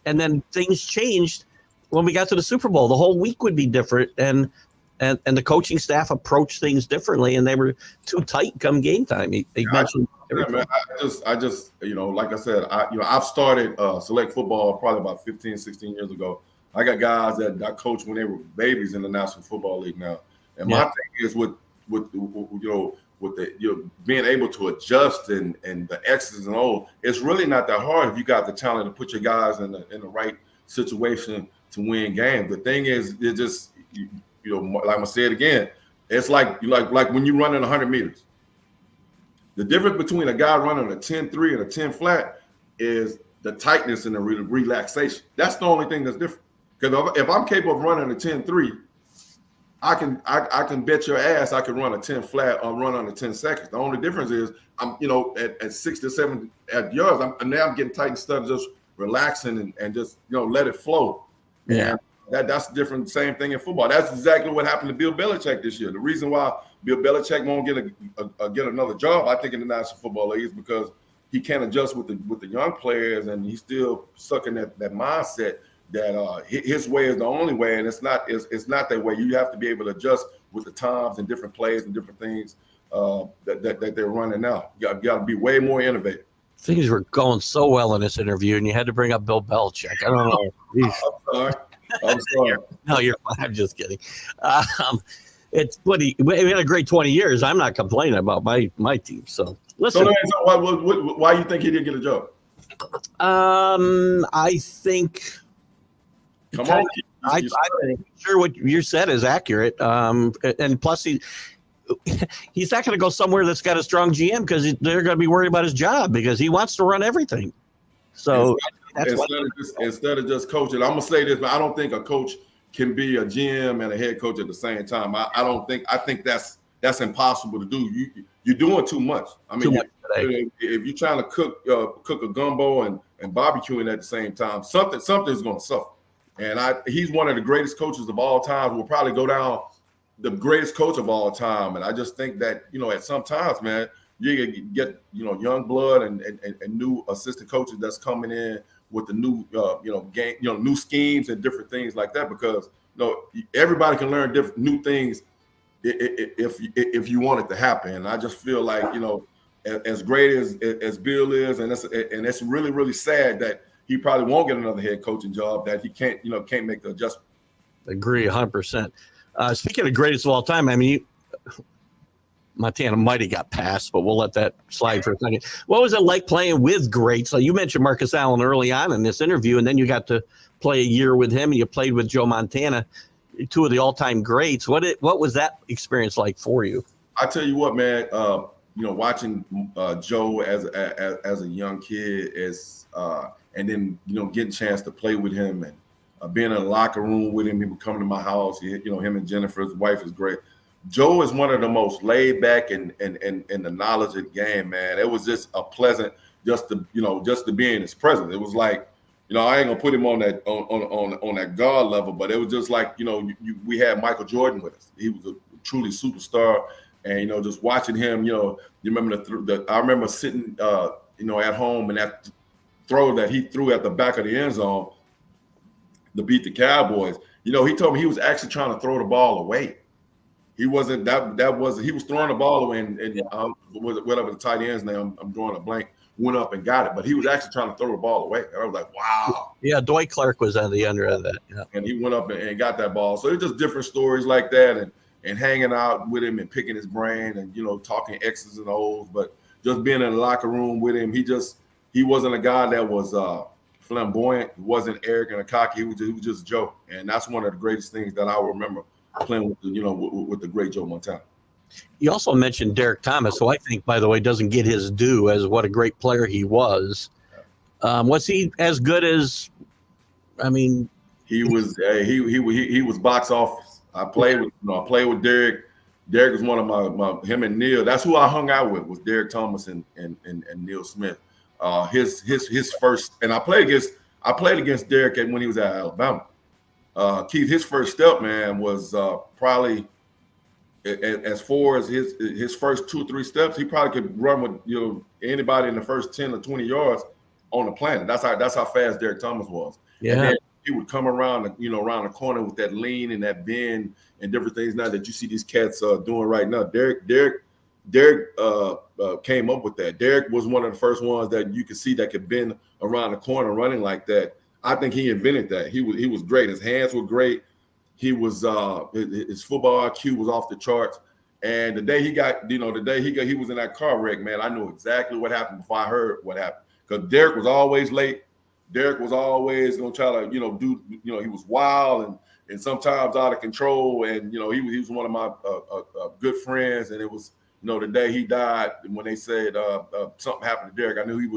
and then things changed when we got to the Super Bowl. The whole week would be different, and the coaching staff approached things differently, and they were too tight come game time. He mentioned everything. I just, you know, like I said, I've started select football probably about 15, 16 years ago. I got guys that I coached when they were babies in the National Football League now. And my thing is with being able to adjust and the X's and O's, it's really not that hard if you got the talent to put your guys in the right situation to win games. The thing is, it just, you know, like I said again, it's like when you run in 100 meters. The difference between a guy running a 10-3 and a 10 flat is the tightness and the relaxation. That's the only thing that's different. Because if I'm capable of running a 10-3, I can bet your ass I can run a 10 flat or run under 10 seconds. The only difference is I'm, you know, at 6 to 7 yards, I'm getting tight instead of just relaxing and just, you know, let it flow. Yeah. And that's different. Same thing in football. That's exactly what happened to Bill Belichick this year. The reason why Bill Belichick won't get another job, I think, in the National Football League is because he can't adjust with the young players, and he's still stuck in that mindset that his way is the only way, and it's not that way. You have to be able to adjust with the times and different plays and different things that they're running now. You got to be way more innovative. Things were going so well in this interview, and you had to bring up Bill Belichick. I don't know. I'm sorry. No, you're fine. I'm just kidding. We had a great 20 years. I'm not complaining about my team. So listen. So why you think he didn't get a job? I think. Come on. I'm sure what you said is accurate. And plus, he's not going to go somewhere that's got a strong GM because they're going to be worried about his job because he wants to run everything. So instead of just coaching, I'm going to say this, but I don't think a coach can be a GM and a head coach at the same time. I think that's impossible to do. You're doing too much. I mean, if you're trying to cook a gumbo and barbecuing at the same time, something's going to suffer. And he's one of the greatest coaches of all time. Will probably go down the greatest coach of all time. And I just think that, you know, at some times, man, you get, you know, young blood and new assistant coaches that's coming in with the new, game, new schemes and different things like that. Because, you know, everybody can learn different new things if you want it to happen. And I just feel like, you know, as great as Bill is, and it's really, really sad that he probably won't get another head coaching job, that he can't make the adjustment. Agree 100%. Speaking of greatest of all time, I mean, Montana might have got passed, but we'll let that slide for a second. What was it like playing with greats? So you mentioned Marcus Allen early on in this interview, and then you got to play a year with him, and you played with Joe Montana, 2 of the all-time greats. What was that experience like for you? I tell you what, man. Watching Joe as a young kid and then getting a chance to play with him and being in the locker room with him. He would come to my house. Him and Jennifer, his wife, is great. Joe is one of the most laid back and the knowledge of the game, man. It was just a pleasant just to be in his presence. It was like, I ain't gonna put him on that guard level, but it was just like, we had Michael Jordan with us. He was a truly superstar, and just watching him. You remember I remember sitting at home, and that throw that he threw at the back of the end zone to beat the Cowboys. He told me he was actually trying to throw the ball away. He wasn't he was throwing the ball away, and whatever the tight end's name, I'm drawing a blank, went up and got it, but he was actually trying to throw the ball away. And I was like, wow. Yeah, Dwight Clark was on the under of that. Yeah. And he went up and got that ball. So it's just different stories like that. and hanging out with him and picking his brain and, talking X's and O's, but just being in the locker room with him, he wasn't a guy that was flamboyant. He wasn't arrogant or cocky. He was just Joe. And that's one of the greatest things that I remember playing with, with the great Joe Montana. You also mentioned Derek Thomas, who I think, by the way, doesn't get his due as what a great player he was. Was he as good as? I mean, he was. He was box office. I played with Derek. Derek was one of my him and Neil. That's who I hung out with, was Derek Thomas and Neil Smith. His first, and I played against Derek when he was at Alabama. Keith, his first step, man, was probably as far as his first 2 or 3 steps, he probably could run with anybody in the first 10 or 20 yards on the planet. That's how fast Derek Thomas was. Yeah. And then he would come around the corner with that lean and that bend and different things now that you see these cats doing right now. Derek came up with that. Derek was one of the first ones that you could see that could bend around the corner running like that. I think he invented that. He was great. His hands were great. He was his football IQ was off the charts. And the day he was in that car wreck, man, I knew exactly what happened before I heard what happened. Because Derek was always late. Derek was always gonna try to, he was wild and sometimes out of control. And he was one of my good friends. And it was, the day he died, when they said something happened to Derek, I knew he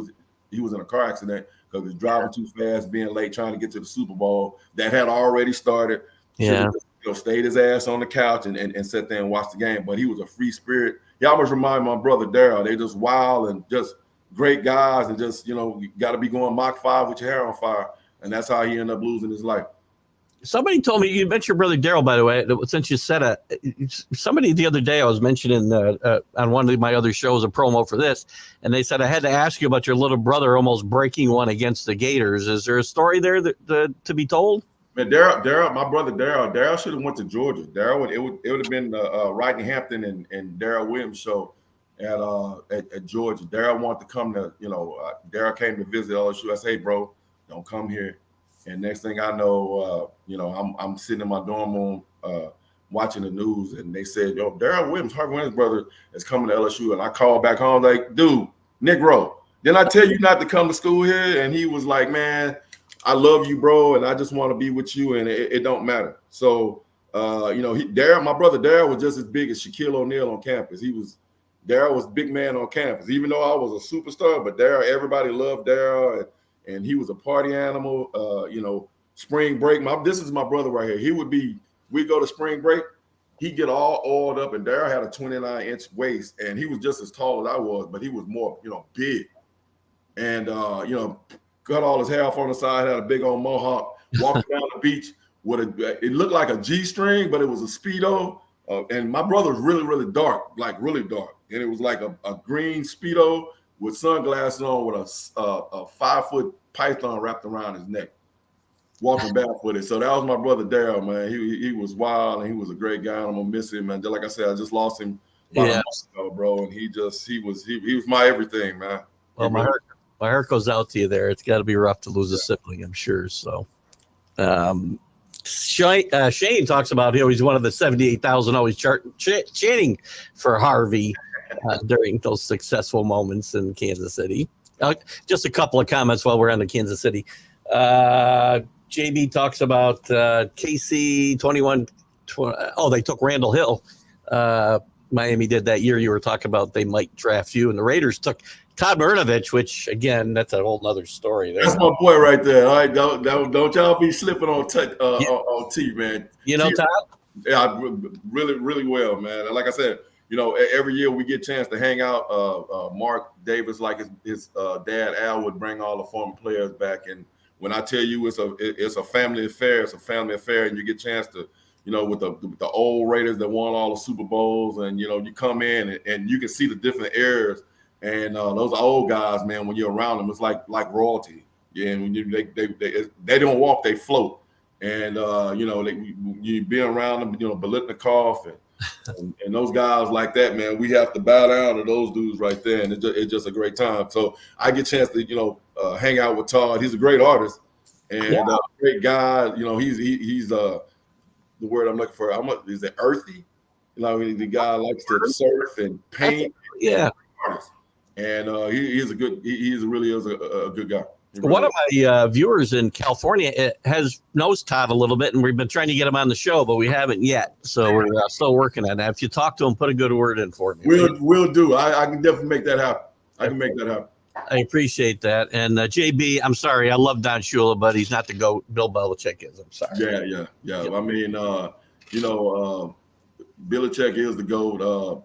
was in a car accident because he was driving too fast, being late, trying to get to the Super Bowl that had already started. Yeah. Stayed his ass on the couch and sat there and watched the game. But he was a free spirit. He almost reminded my brother Daryl. They just wild and just great guys, and just you got to be going Mach 5 with your hair on fire, and that's how he ended up losing his life. Somebody told me, you mentioned your brother Daryl, by the way, since you said somebody the other day I was mentioning on one of my other shows a promo for this, and they said I had to ask you about your little brother almost breaking one against the Gators. Is there a story there to be told? Man, Daryl, my brother Daryl should have went to Georgia. It would have been Rodney Hampton and Daryl Williams show at Georgia. Daryl wanted to come to, Daryl came to visit LSU. I said, hey, bro, don't come here. And next thing I know, I'm sitting in my dorm room watching the news, and they said, yo, Daryl Williams, Harvey Williams' brother, is coming to LSU. And I called back home like, dude, Negro, didn't I tell you not to come to school here? And he was like, man, I love you, bro, and I just want to be with you, and it don't matter. So, Daryl, my brother Daryl was just as big as Shaquille O'Neal on campus. Daryl was a big man on campus, even though I was a superstar. But Daryl, everybody loved Daryl, and he was a party animal. Spring break. This is my brother right here. We'd go to spring break. He'd get all oiled up, and Daryl had a 29-inch waist, and he was just as tall as I was, but he was more, big, and cut all his hair off on the side, had a big old mohawk, walked down the beach with it looked like a G-string, but it was a Speedo. And my brother was really, really dark, like really dark. And it was like a green Speedo with sunglasses on with a 5-foot python wrapped around his neck, walking barefooted. So that was my brother Daryl, man. He was wild, and he was a great guy. And I'm gonna miss him, man. Just like I said, I just lost him about a month ago, bro. And he was my everything, man. Well, my heart goes out to you there. It's got to be rough to lose a sibling, I'm sure. So, Shane talks about he's one of the 78,000 always chanting for Harvey during those successful moments in Kansas City. Just a couple of comments while we're on the Kansas City. JB talks about KC 21. They took Randall Hill. Miami did that year. You were talking about they might draft you, and the Raiders took Todd Murnovich, which again, that's a whole nother story. There. That's my boy right there. All right, don't y'all be slipping on T, man. Todd? Yeah, really, really well, man. And like I said, every year we get a chance to hang out. Mark Davis, like his dad Al, would bring all the former players back. And when I tell you it's a family affair, and you get a chance to, with the old Raiders that won all the Super Bowls, and you come in and you can see the different eras. And those old guys, man, when you're around them, it's like royalty. Yeah, and when they don't walk, they float. And you be around them, Biletnikoff and those guys like that, man. We have to bow down to those dudes right there, and it's just a great time. So I get a chance to hang out with Todd. He's a great artist and great guy. He's the word I'm looking for. Is it earthy? You know, the guy likes to surf and paint. Yeah. And he is a good. He really is a good guy. One of my viewers in California has knows Todd a little bit, and we've been trying to get him on the show, but we haven't yet. So we're still working on that. If you talk to him, put a good word in for me. We'll do. I can definitely make that happen. I appreciate that. And JB, I'm sorry, I love Don Shula, but he's not the GOAT. Bill Belichick is. I'm sorry. Yeah. Yep. I mean, Belichick is the GOAT.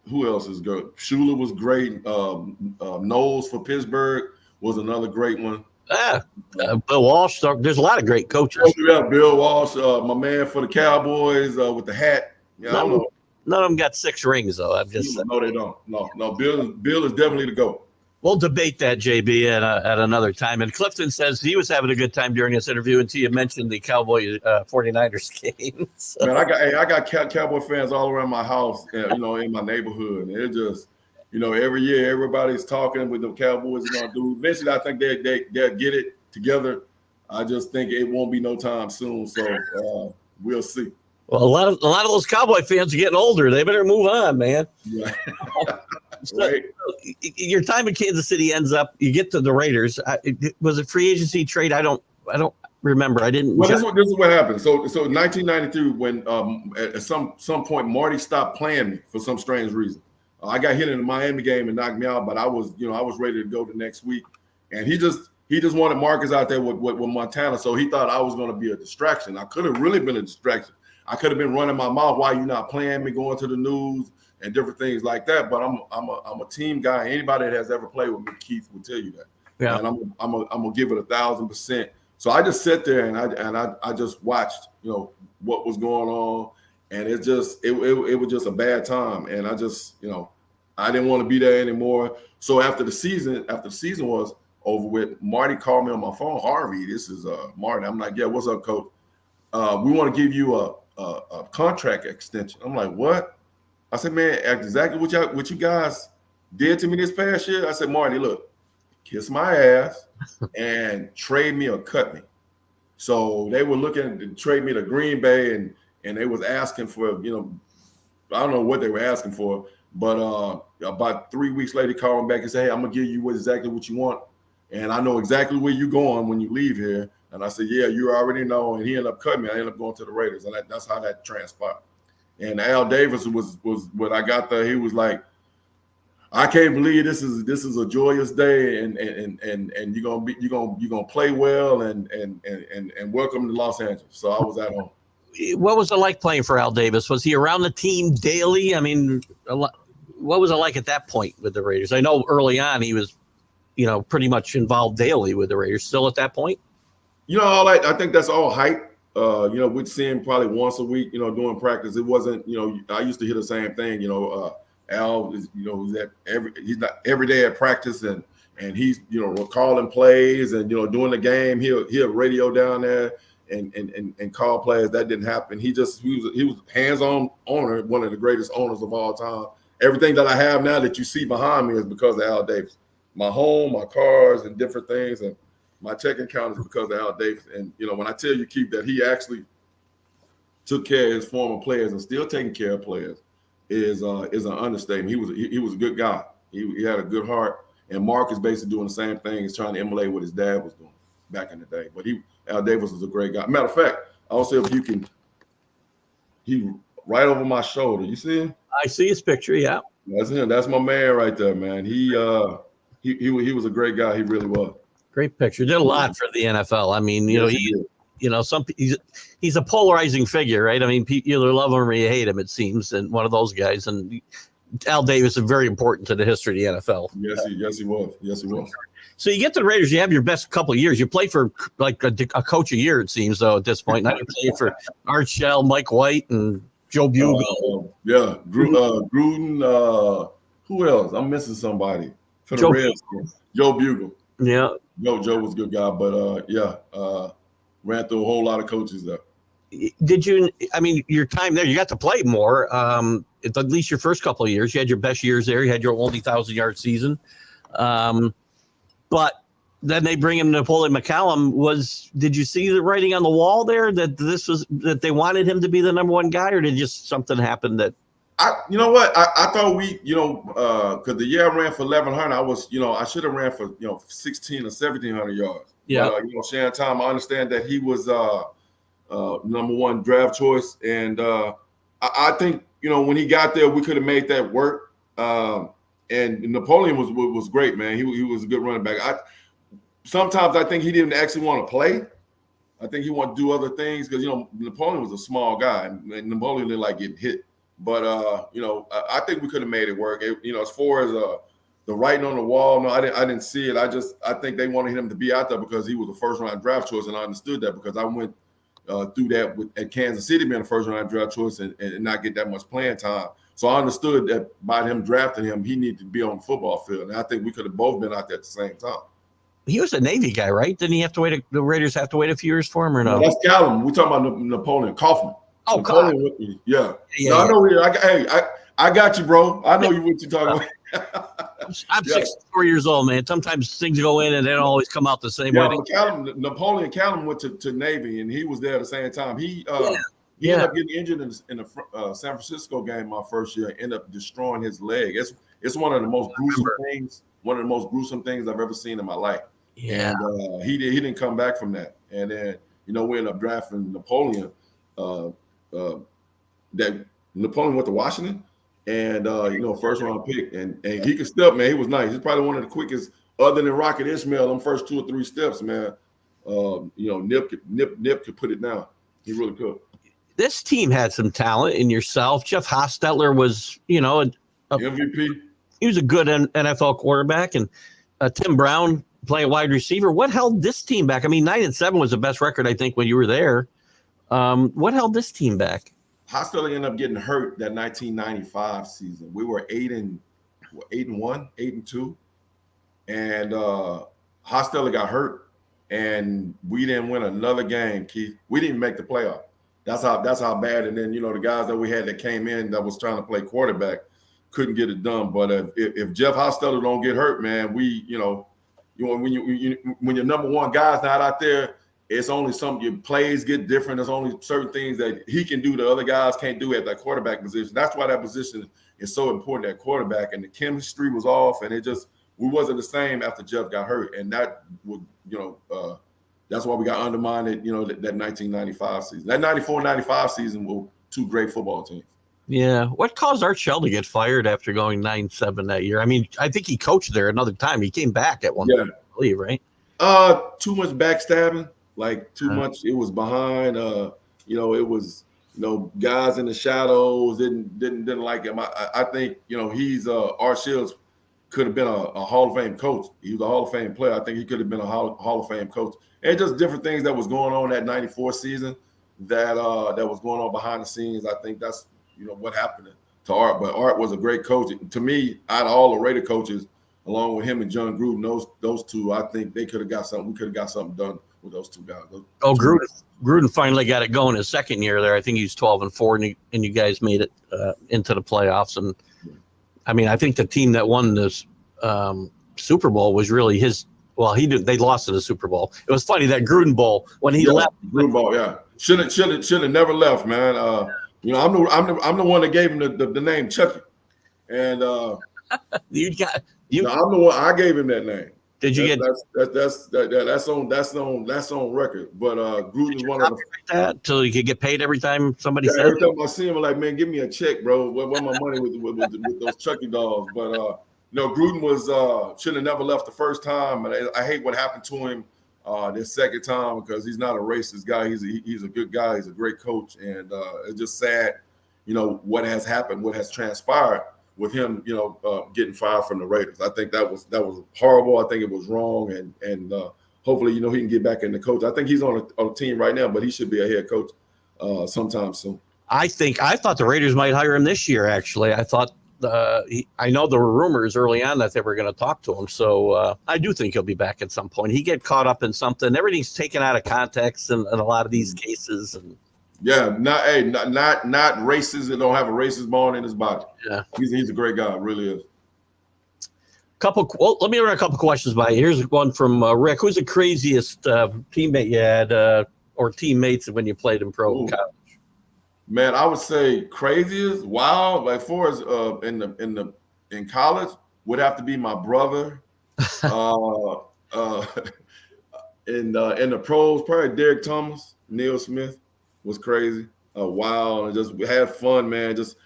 Who else is good? Shula was great. Knowles for Pittsburgh was another great one. Bill Walsh. There's a lot of great coaches. Yeah, Bill Walsh, my man for the Cowboys with the hat. Yeah, I don't know. None of them got 6 rings, though. I'm just no, they don't. No. Bill is definitely the GOAT. We'll debate that, JB, at another time. And Clifton says he was having a good time during this interview until you mentioned the Cowboy 49ers game. So. Man, I got Cowboy fans all around my house, in my neighborhood. And it just, every year everybody's talking with the Cowboys. Eventually, I think they'll get it together. I just think it won't be no time soon. So we'll see. Well, a lot of those Cowboy fans are getting older. They better move on, man. Yeah. Right. Your time in Kansas City ends up. You get to the Raiders. Was it free agency trade? I don't remember. I didn't. Well, this is what happened. So 1993, when at some point Marty stopped playing me for some strange reason. I got hit in the Miami game and knocked me out, but I was ready to go the next week, and he just wanted Marcus out there with Montana, so he thought I was going to be a distraction. I could have really been a distraction. I could have been running my mouth, why you not playing me, going to the news and different things like that. But I'm a team guy. Anybody that has ever played with me, Keith, will tell you that. Yeah. And I'm gonna give it 1,000%. So I just sat there and I just watched, what was going on, and it was just a bad time. And I just, I didn't want to be there anymore. So after the season was over with, Marty called me on my phone. Harvey, this is Marty. I'm like, yeah, what's up, coach? We want to give you a contract extension. I'm like, what? I said, man, exactly what you guys did to me this past year. I said, Marty, look, kiss my ass and trade me or cut me. So they were looking to trade me to Green Bay, and they was asking for, I don't know what they were asking for, but about 3 weeks later, he called me back and said, hey, I'm gonna give you exactly what you want, and I know exactly where you're going when you leave here. And I said, yeah, you already know. And he ended up cutting me. I ended up going to the Raiders, and that's how that transpired. And Al Davis was when I got there. He was like, I can't believe this is a joyous day, and you're gonna play well, and welcome to Los Angeles. So I was at home. What was it like playing for Al Davis? Was he around the team daily? I mean, what was it like at that point with the Raiders? I know early on he was, pretty much involved daily with the Raiders. Still at that point? All that, I think that's all hype. We'd see him probably once a week, doing practice. It wasn't, I used to hear the same thing. Al is, he's not every day at practice, and he's, calling plays and, doing the game. He'll radio down there and call plays. That didn't happen. He was hands-on owner, one of the greatest owners of all time. Everything that I have now that you see behind me is because of Al Davis. My home, my cars, and different things, and my checking account is because of Al Davis. And, when I tell you, Keith, that he actually took care of his former players and still taking care of players is an understatement. He was a good guy. He had a good heart. And Mark is basically doing the same thing. He's trying to emulate what his dad was doing back in the day. But Al Davis was a great guy. Matter of fact, also, if you can, he right over my shoulder. You see him? I see his picture, yeah. That's him. That's my man right there, man. He was a great guy. He really was. Great picture. Did a lot for the NFL. I mean, he's a polarizing figure, right? I mean, you either love him or you hate him, it seems, and one of those guys. And Al Davis is very important to the history of the NFL. Yes, he was. So you get to the Raiders, you have your best couple of years. You play for like a coach a year, it seems, though, at this point. Now you play for Art Shell, Mike White, and Joe Bugle. Gruden. Who else? I'm missing somebody for the Redskins. Joe Bugle. Yeah. Joe was a good guy, but ran through a whole lot of coaches there. Did you? I mean, your time there, you got to play more. At least your first couple of years, you had your best years there. You had your only 1,000-yard season. But then they bring him Napoleon McCallum. Did you see the writing on the wall there that they wanted him to be the number one guy, or did just something happen that? You know what? I thought because the year I ran for 1,100, I should have ran for 1,600 or 1,700 yards. Yeah. But, Shan Tom, I understand that he was number one draft choice, and I think when he got there, we could have made that work. And Napoleon was great, man. He was a good running back. Sometimes I think he didn't actually want to play. I think he wanted to do other things because Napoleon was a small guy, and Napoleon didn't like getting hit. But I think we could have made it work. As far as the writing on the wall, no, I didn't see it. I think they wanted him to be out there because he was a first round draft choice, and I understood that because I went through that at Kansas City being a first round draft choice and not get that much playing time. So I understood that by him drafting him, he needed to be on the football field, and I think we could have both been out there at the same time. He was a Navy guy, right? Didn't he have to wait? The Raiders have to wait a few years for him, or no? That's Callum. We're talking about Napoleon Kaufman. Oh, Napoleon, yeah. No, I know. I got you, bro. I know what you're talking about. I'm 64 years old, man. Sometimes things go in and they don't always come out the same way. Napoleon Callum went to Navy, and he was there at the same time. He ended up getting injured in the San Francisco game my first year. Ended up destroying his leg. It's one of the most gruesome things. One of the most gruesome things I've ever seen in my life. Yeah, and he didn't come back from that. And then we ended up drafting Napoleon. That Napoleon went to Washington, and first round pick, and he could step, man. He was nice. He's probably one of the quickest, other than Rocket Ishmael, them first 2 or 3 steps, man. Nip could put it down. He really could. This team had some talent in yourself. Jeff Hostetler was, MVP. He was a good NFL quarterback, and Tim Brown playing wide receiver. What held this team back? I mean, 9-7 was the best record, I think, when you were there. What held this team back? Hostetler ended up getting hurt that 1995 season. We were 8-1, 8-2, and Hostetler got hurt, and we didn't win another game, Keith. We didn't make the playoff. That's how bad. And then the guys that we had that came in that was trying to play quarterback couldn't get it done. But if Jeff Hostetler don't get hurt, man, when your number one guy's not out there, it's only your plays get different. There's only certain things that he can do the other guys can't do at that quarterback position. That's why that position is so important at quarterback. And the chemistry was off, and we wasn't the same after Jeff got hurt. And that would, that's why we got undermined that 1995 season. That 94-95 season were 2 great football teams. Yeah. What caused Art Shell to get fired after going 9-7 that year? I mean, I think he coached there another time. He came back at one point, I believe, right? Too much backstabbing. Like too much, it was behind. It was guys in the shadows didn't like him. I think he's Art Shields could have been a Hall of Fame coach. He was a Hall of Fame player. I think he could have been a Hall of Fame coach. And just different things that was going on that 94 season that was going on behind the scenes. I think that's what happened to Art. But Art was a great coach. To me, out of all the Raider coaches, along with him and John Gruden, those two, I think they could have got something. We could have got something done with those 2 guys. Gruden finally got it going his second year there. I think he's 12-4, and you guys made it into the playoffs. And I mean, I think the team that won this Super Bowl was really his. Well, they lost in the Super Bowl. It was funny that Gruden Bowl when he left. Gruden Bowl, yeah, should have never left, man. I'm the one that gave him the name Chucky, and I'm the one. I gave him that name. Did you that's on record? But Gruden is one of that till you could get paid every time somebody said. Every time I see him, I'm like, man, give me a check, bro. Where my money with those Chucky dolls? But Gruden was should have never left the first time, and I hate what happened to him this second time because he's not a racist guy. He's a good guy. He's a great coach, and it's just sad, what has happened, what has transpired with him, getting fired from the Raiders. I think that was horrible. I think it was wrong, and hopefully, he can get back in the coach. I think he's on a team right now, but he should be a head coach sometime soon. I thought the Raiders might hire him this year. Actually, I thought I know there were rumors early on that they were going to talk to him, so I do think he'll be back at some point. He get caught up in something. Everything's taken out of context in a lot of these cases, and. Yeah, not racist. That don't have a racist bone in his body. Yeah, he's a great guy, really is. Well, let me run a couple questions by you. Here's one from Rick. Who's the craziest teammate you had or teammates when you played in pro and college? Man, I would say craziest, wild, like for us in college would have to be my brother. In the pros, probably Derek Thomas, Neil Smith was crazy, wild, and just had fun, man. Just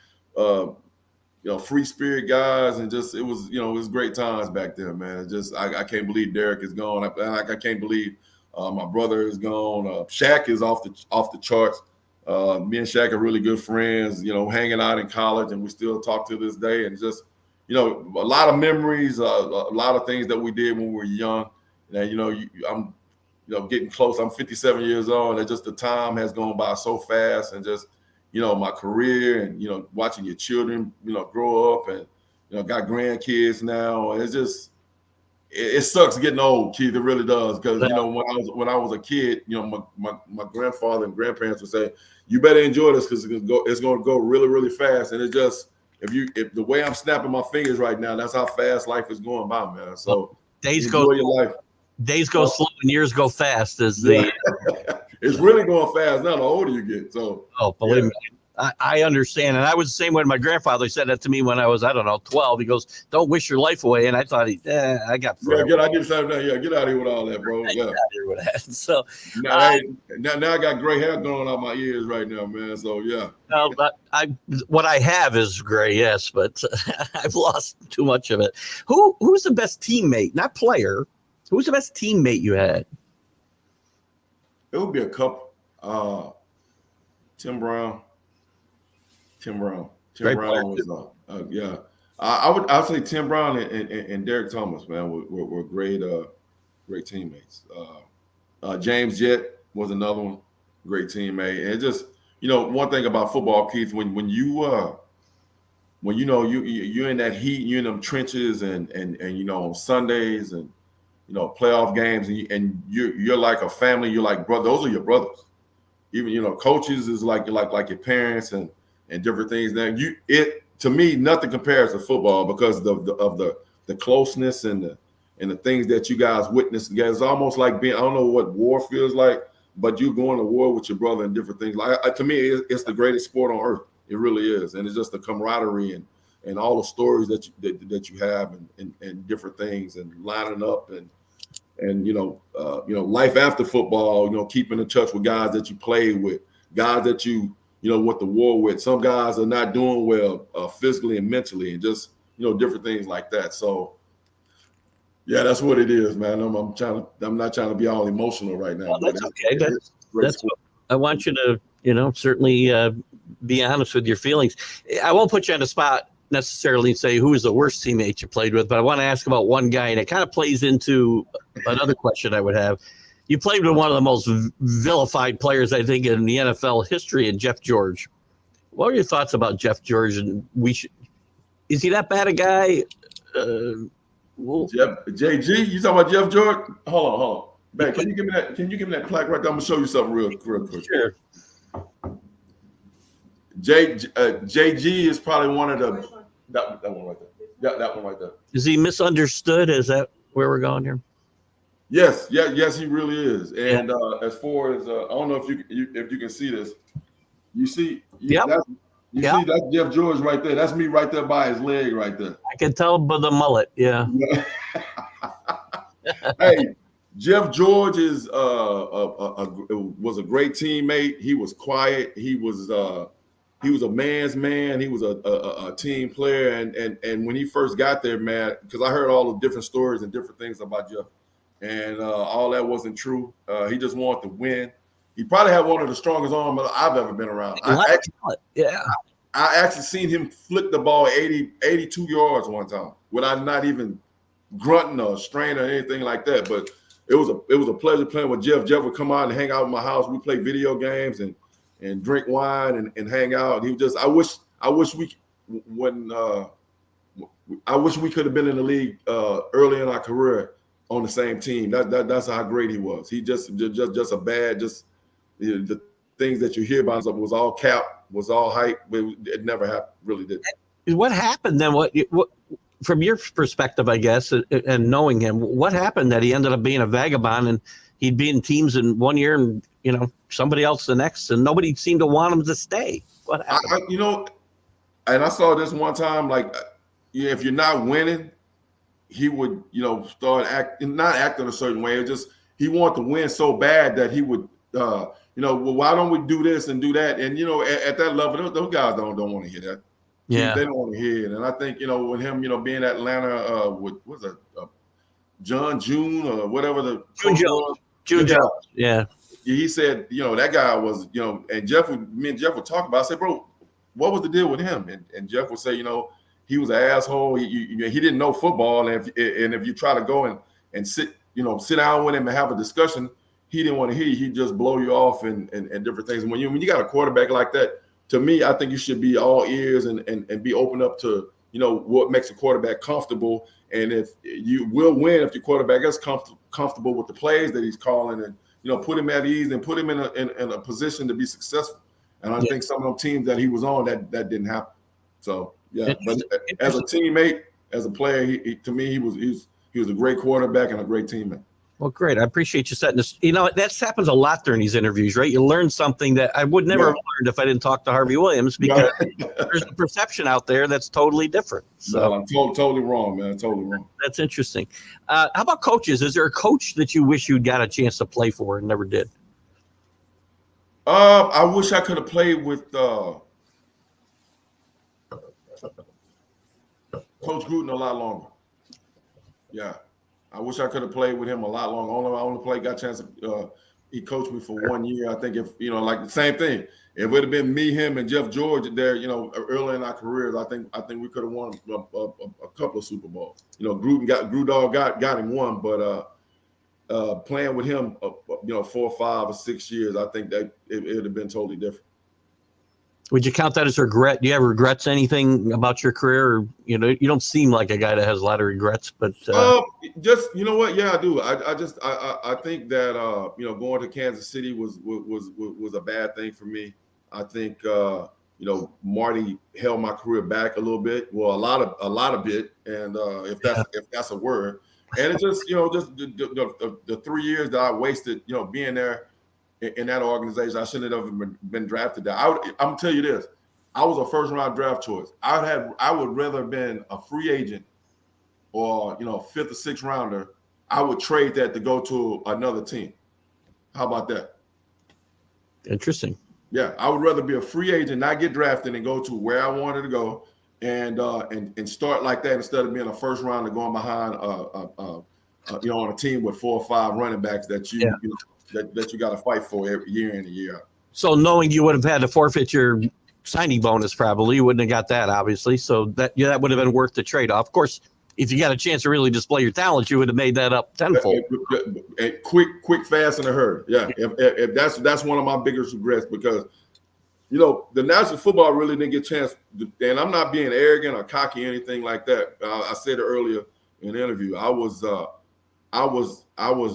free spirit guys, and just it was great times back then, man. Just I can't believe Derek is gone. I can't believe my brother is gone. Shaq is off the charts. Me and Shaq are really good friends, hanging out in college, and we still talk to this day. And just, a lot of memories, a lot of things that we did when we were young. And, I'm, getting close. I'm 57 years old, and just the time has gone by so fast. And just, my career and, watching your children, grow up and, got grandkids now. And it's just, it sucks getting old, Keith. It really does. Because, when I was a kid, my grandfather and grandparents would say, you better enjoy this because it's going to go really, really fast. And it just, if the way I'm snapping my fingers right now, that's how fast life is going by, man. So days enjoy your life. Days go slow and years go fast. It's really going fast now the older you get. So believe me, I understand. And I was the same when my grandfather said that to me when I was, 12. He goes, don't wish your life away. And I thought, I got forever. Get out of here with all that, bro. Get out of here with that. So now I got gray hair going on my ears right now, man. So yeah. No, but what I have is gray, yes, but I've lost too much of it. Who's the best teammate, not player? Who's the best teammate you had? It would be a couple. Tim Brown. Tim Brown was I'd say Tim Brown and Derek Thomas, man, were great teammates. James Jett was another one, great teammate. And just one thing about football, Keith, when you're in that heat, you're in them trenches, and on Sundays and playoff games, and you're like a family. You're like brother. Those are your brothers. Even coaches is like your parents and different things. Now to me, nothing compares to football because of the closeness and the things that you guys witness together. It's almost like being, I don't know what war feels like, but you going to war with your brother and different things. Like to me, it's the greatest sport on earth. It really is, and it's just the camaraderie and all the stories that you have and different things and lining up and life after football. Keeping in touch with guys that you played with, guys that you went to war with. Some guys are not doing well physically and mentally, and just different things like that. So yeah, that's what it is, man. I'm not trying to be all emotional right now. Well, that's okay. That's what I want you to certainly be honest with your feelings. I won't put you on the spot necessarily say who was the worst teammate you played with, but I want to ask about one guy, and it kind of plays into another question I would have. You played with one of the most vilified players, I think, in the NFL history, in Jeff George. What are your thoughts about Jeff George? And is he that bad a guy? JG, you talking about Jeff George? Hold on. Man, can you give me that plaque right there? I'm gonna show you something real quick. Sure. JG is probably one of the that one right there. Yeah, that one right there. Is he misunderstood? Is that where we're going here? Yes, he really is. And as far as I don't know if you can see this, you see, that's Jeff George right there. That's me right there by his leg right there. I can tell by the mullet. Yeah. Hey, Jeff George was a great teammate. He was quiet. He was a man's man. He was a team player. And when he first got there, man, because I heard all the different stories and different things about Jeff. And all that wasn't true. He just wanted to win. He probably had one of the strongest arms I've ever been around. I actually seen him flick the ball 82 yards one time without not even grunting or straining or anything like that. But it was a pleasure playing with Jeff. Jeff would come out and hang out in my house. We play video games and drink wine and hang out. He just I wish we could have been in the league early in our career on the same team. That's how great he was. He just a bad, the things that you hear about was all cap, was all hype. It never happened, really did. What happened then? What from your perspective, I guess, and knowing him, what happened that he ended up being a vagabond and he'd be in teams in one year and, somebody else the next, and nobody seemed to want him to stay? What happened? And I saw this one time, like, if you're not winning, he would, start not acting a certain way. It just, he wanted to win so bad that he would, well, why don't we do this and do that? And, at that level, those guys don't want to hear that. Yeah. They don't want to hear it. And I think, with him, being at Atlanta, with, what's that, John June or whatever the June Jones. June Jones. Yeah. He said, that guy was, and me and Jeff would talk about, I said, bro, what was the deal with him? And Jeff would say, he was an asshole. He didn't know football. And if you try to go and sit down with him and have a discussion, he didn't want to hear you. He'd just blow you off and different things. And when you got a quarterback like that, to me, I think you should be all ears and be open up to, what makes a quarterback comfortable. And if you will win, if your quarterback is comfortable with the plays that he's calling, and, put him at ease and put him in a position to be succcusul. And I think some of those teams that he was on, that didn't happen. So, yeah, but as a teammate, as a player, to me, he was a great quarterback and a great teammate. Well, great. I appreciate you setting this. That happens a lot during these interviews, right? You learn something that I would never have learned if I didn't talk to Harvey Williams, because there's a perception out there that's totally different. So no, I'm totally wrong, man. Totally wrong. That's interesting. How about coaches? Is there a coach that you wish you'd got a chance to play for and never did? I wish I could have played with Coach Gruden a lot longer. Yeah. I wish I could have played with him a lot longer. I only got a chance to, he coached me for 1 year. I think if, like the same thing, if it would have been me, him, and Jeff George there, early in our careers, I think we could have won a couple of Super Bowls. Gruden got him one, but playing with him, 4 or 5 or 6 years, I think that it would have been totally different. Would you count that as regret? Do you have regrets anything about your career? Or, you don't seem like a guy that has a lot of regrets, but just, what? Yeah, I do. I think that going to Kansas City was a bad thing for me. I think Marty held my career back a little bit. Well, a lot of bit, and if that's a word. And it's just just the 3 years that I wasted being there in that organization. I shouldn't have been drafted there. I'm gonna tell you this: I was a first-round draft choice. I would rather have been a free agent or 5th or 6th rounder. I would trade that to go to another team. How about that? Interesting. Yeah, I would rather be a free agent, not get drafted, and go to where I wanted to go, and start like that instead of being a first rounder going behind on a team with 4 or 5 running backs that you got to fight for every year in and year out. So knowing you would have had to forfeit your signing bonus, probably you wouldn't have got that, obviously. So that would have been worth the trade-off. Of course, if you got a chance to really display your talent, you would have made that up tenfold. Quick, fast, in a hurry. Yeah, if that's one of my biggest regrets, because the National Football really didn't get a chance. And I'm not being arrogant or cocky or anything like that. I said it earlier in the interview. I was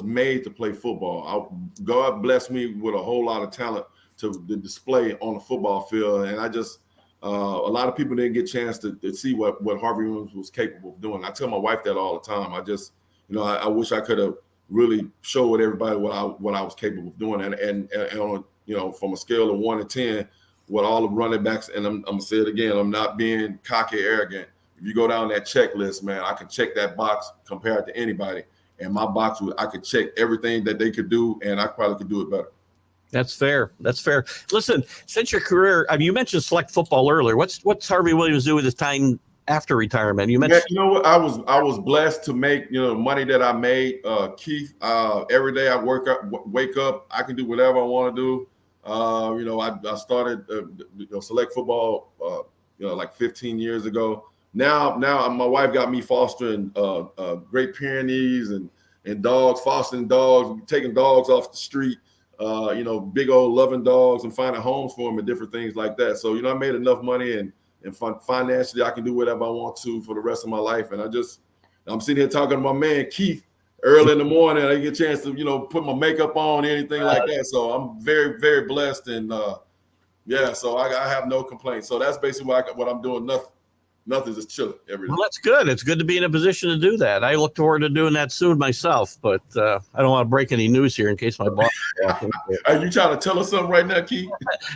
made to play football. God blessed me with a whole lot of talent to display on the football field, and I just a lot of people didn't get a chance to see what Harvey Williams was capable of doing. I tell my wife that all the time. I just I wish I could have really showed everybody what I was capable of doing, and on from a scale of 1 to 10, what all the running backs, and I'm gonna say it again, I'm not being cocky or arrogant. If you go down that checklist, man, I can check that box compared to anybody. And my box, I could check everything that they could do, and I probably could do it better. That's fair. Listen, since your career, you mentioned select football earlier. What's Harvey Williams do with his time after retirement? You mentioned. Yeah, what? I was blessed to make money that I made, Keith. Every day I wake up, I can do whatever I want to do. I started select football, like 15 years ago. Now my wife got me fostering Great Pyrenees and dogs, fostering dogs, taking dogs off the street, big old loving dogs, and finding homes for them and different things like that. So, I made enough money and financially I can do whatever I want to for the rest of my life. And I'm sitting here talking to my man Keith early in the morning. I get a chance to, put my makeup on, anything like that. So I'm very, very blessed. And so I have no complaints. So that's basically what I'm doing, nothing. Nothing, just chilling every day. Well, that's good. It's good to be in a position to do that. I look forward to doing that soon myself, but I don't want to break any news here in case my boss is watching. Are you trying to tell us something right now, Keith?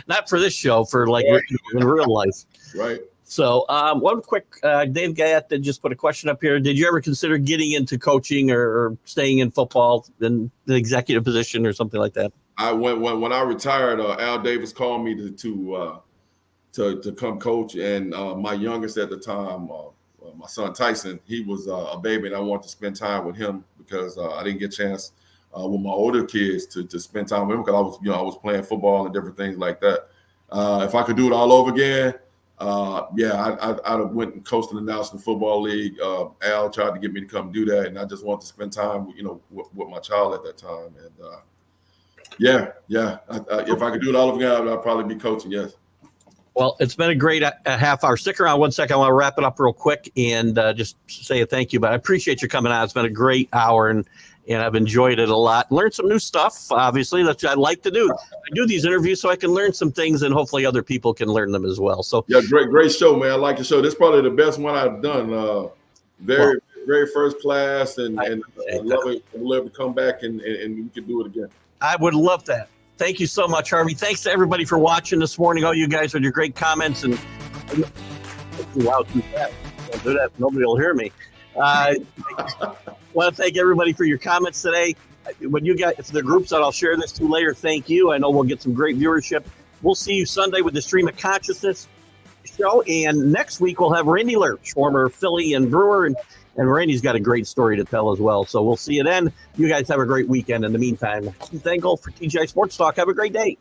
Not for this show, for like in real life. Right. So one quick, Dave Gayat did just put a question up here. Did you ever consider getting into coaching or staying in football in the executive position or something like that? When I retired, Al Davis called me to come coach, and my youngest at the time, my son Tyson, he was a baby, and I wanted to spend time with him because I didn't get a chance with my older kids to spend time with him because I was playing football and different things like that. If I could do it all over again, I'd have went and coached in the National Football League. Al tried to get me to come do that, and I just wanted to spend time with my child at that time. And if I could do it all over again, I'd probably be coaching. Yes. Well, it's been a great half hour. Stick around 1 second. I want to wrap it up real quick and just say a thank you. But I appreciate you coming on. It's been a great hour, and I've enjoyed it a lot. Learned some new stuff, obviously, that I like to do. I do these interviews so I can learn some things, and hopefully other people can learn them as well. So yeah, great show, man. I like the show. This is probably the best one I've done. Very first class, and I love it. I'd love to come back and we can do it again. I would love that. Thank you so much, Harvey. Thanks to everybody for watching this morning. All you guys with your great comments and wow, do that. Don't do that. Nobody will hear me. I want to thank everybody for your comments today. When you got the groups that I'll share this to later, thank you. I know we'll get some great viewership. We'll see you Sunday with the Stream of Consciousness show, and next week we'll have Randy Lurch, former Philly and Brewer, and Randy's got a great story to tell as well. So we'll see you then. You guys have a great weekend. In the meantime, Keith Engle for TGI Sports Talk. Have a great day.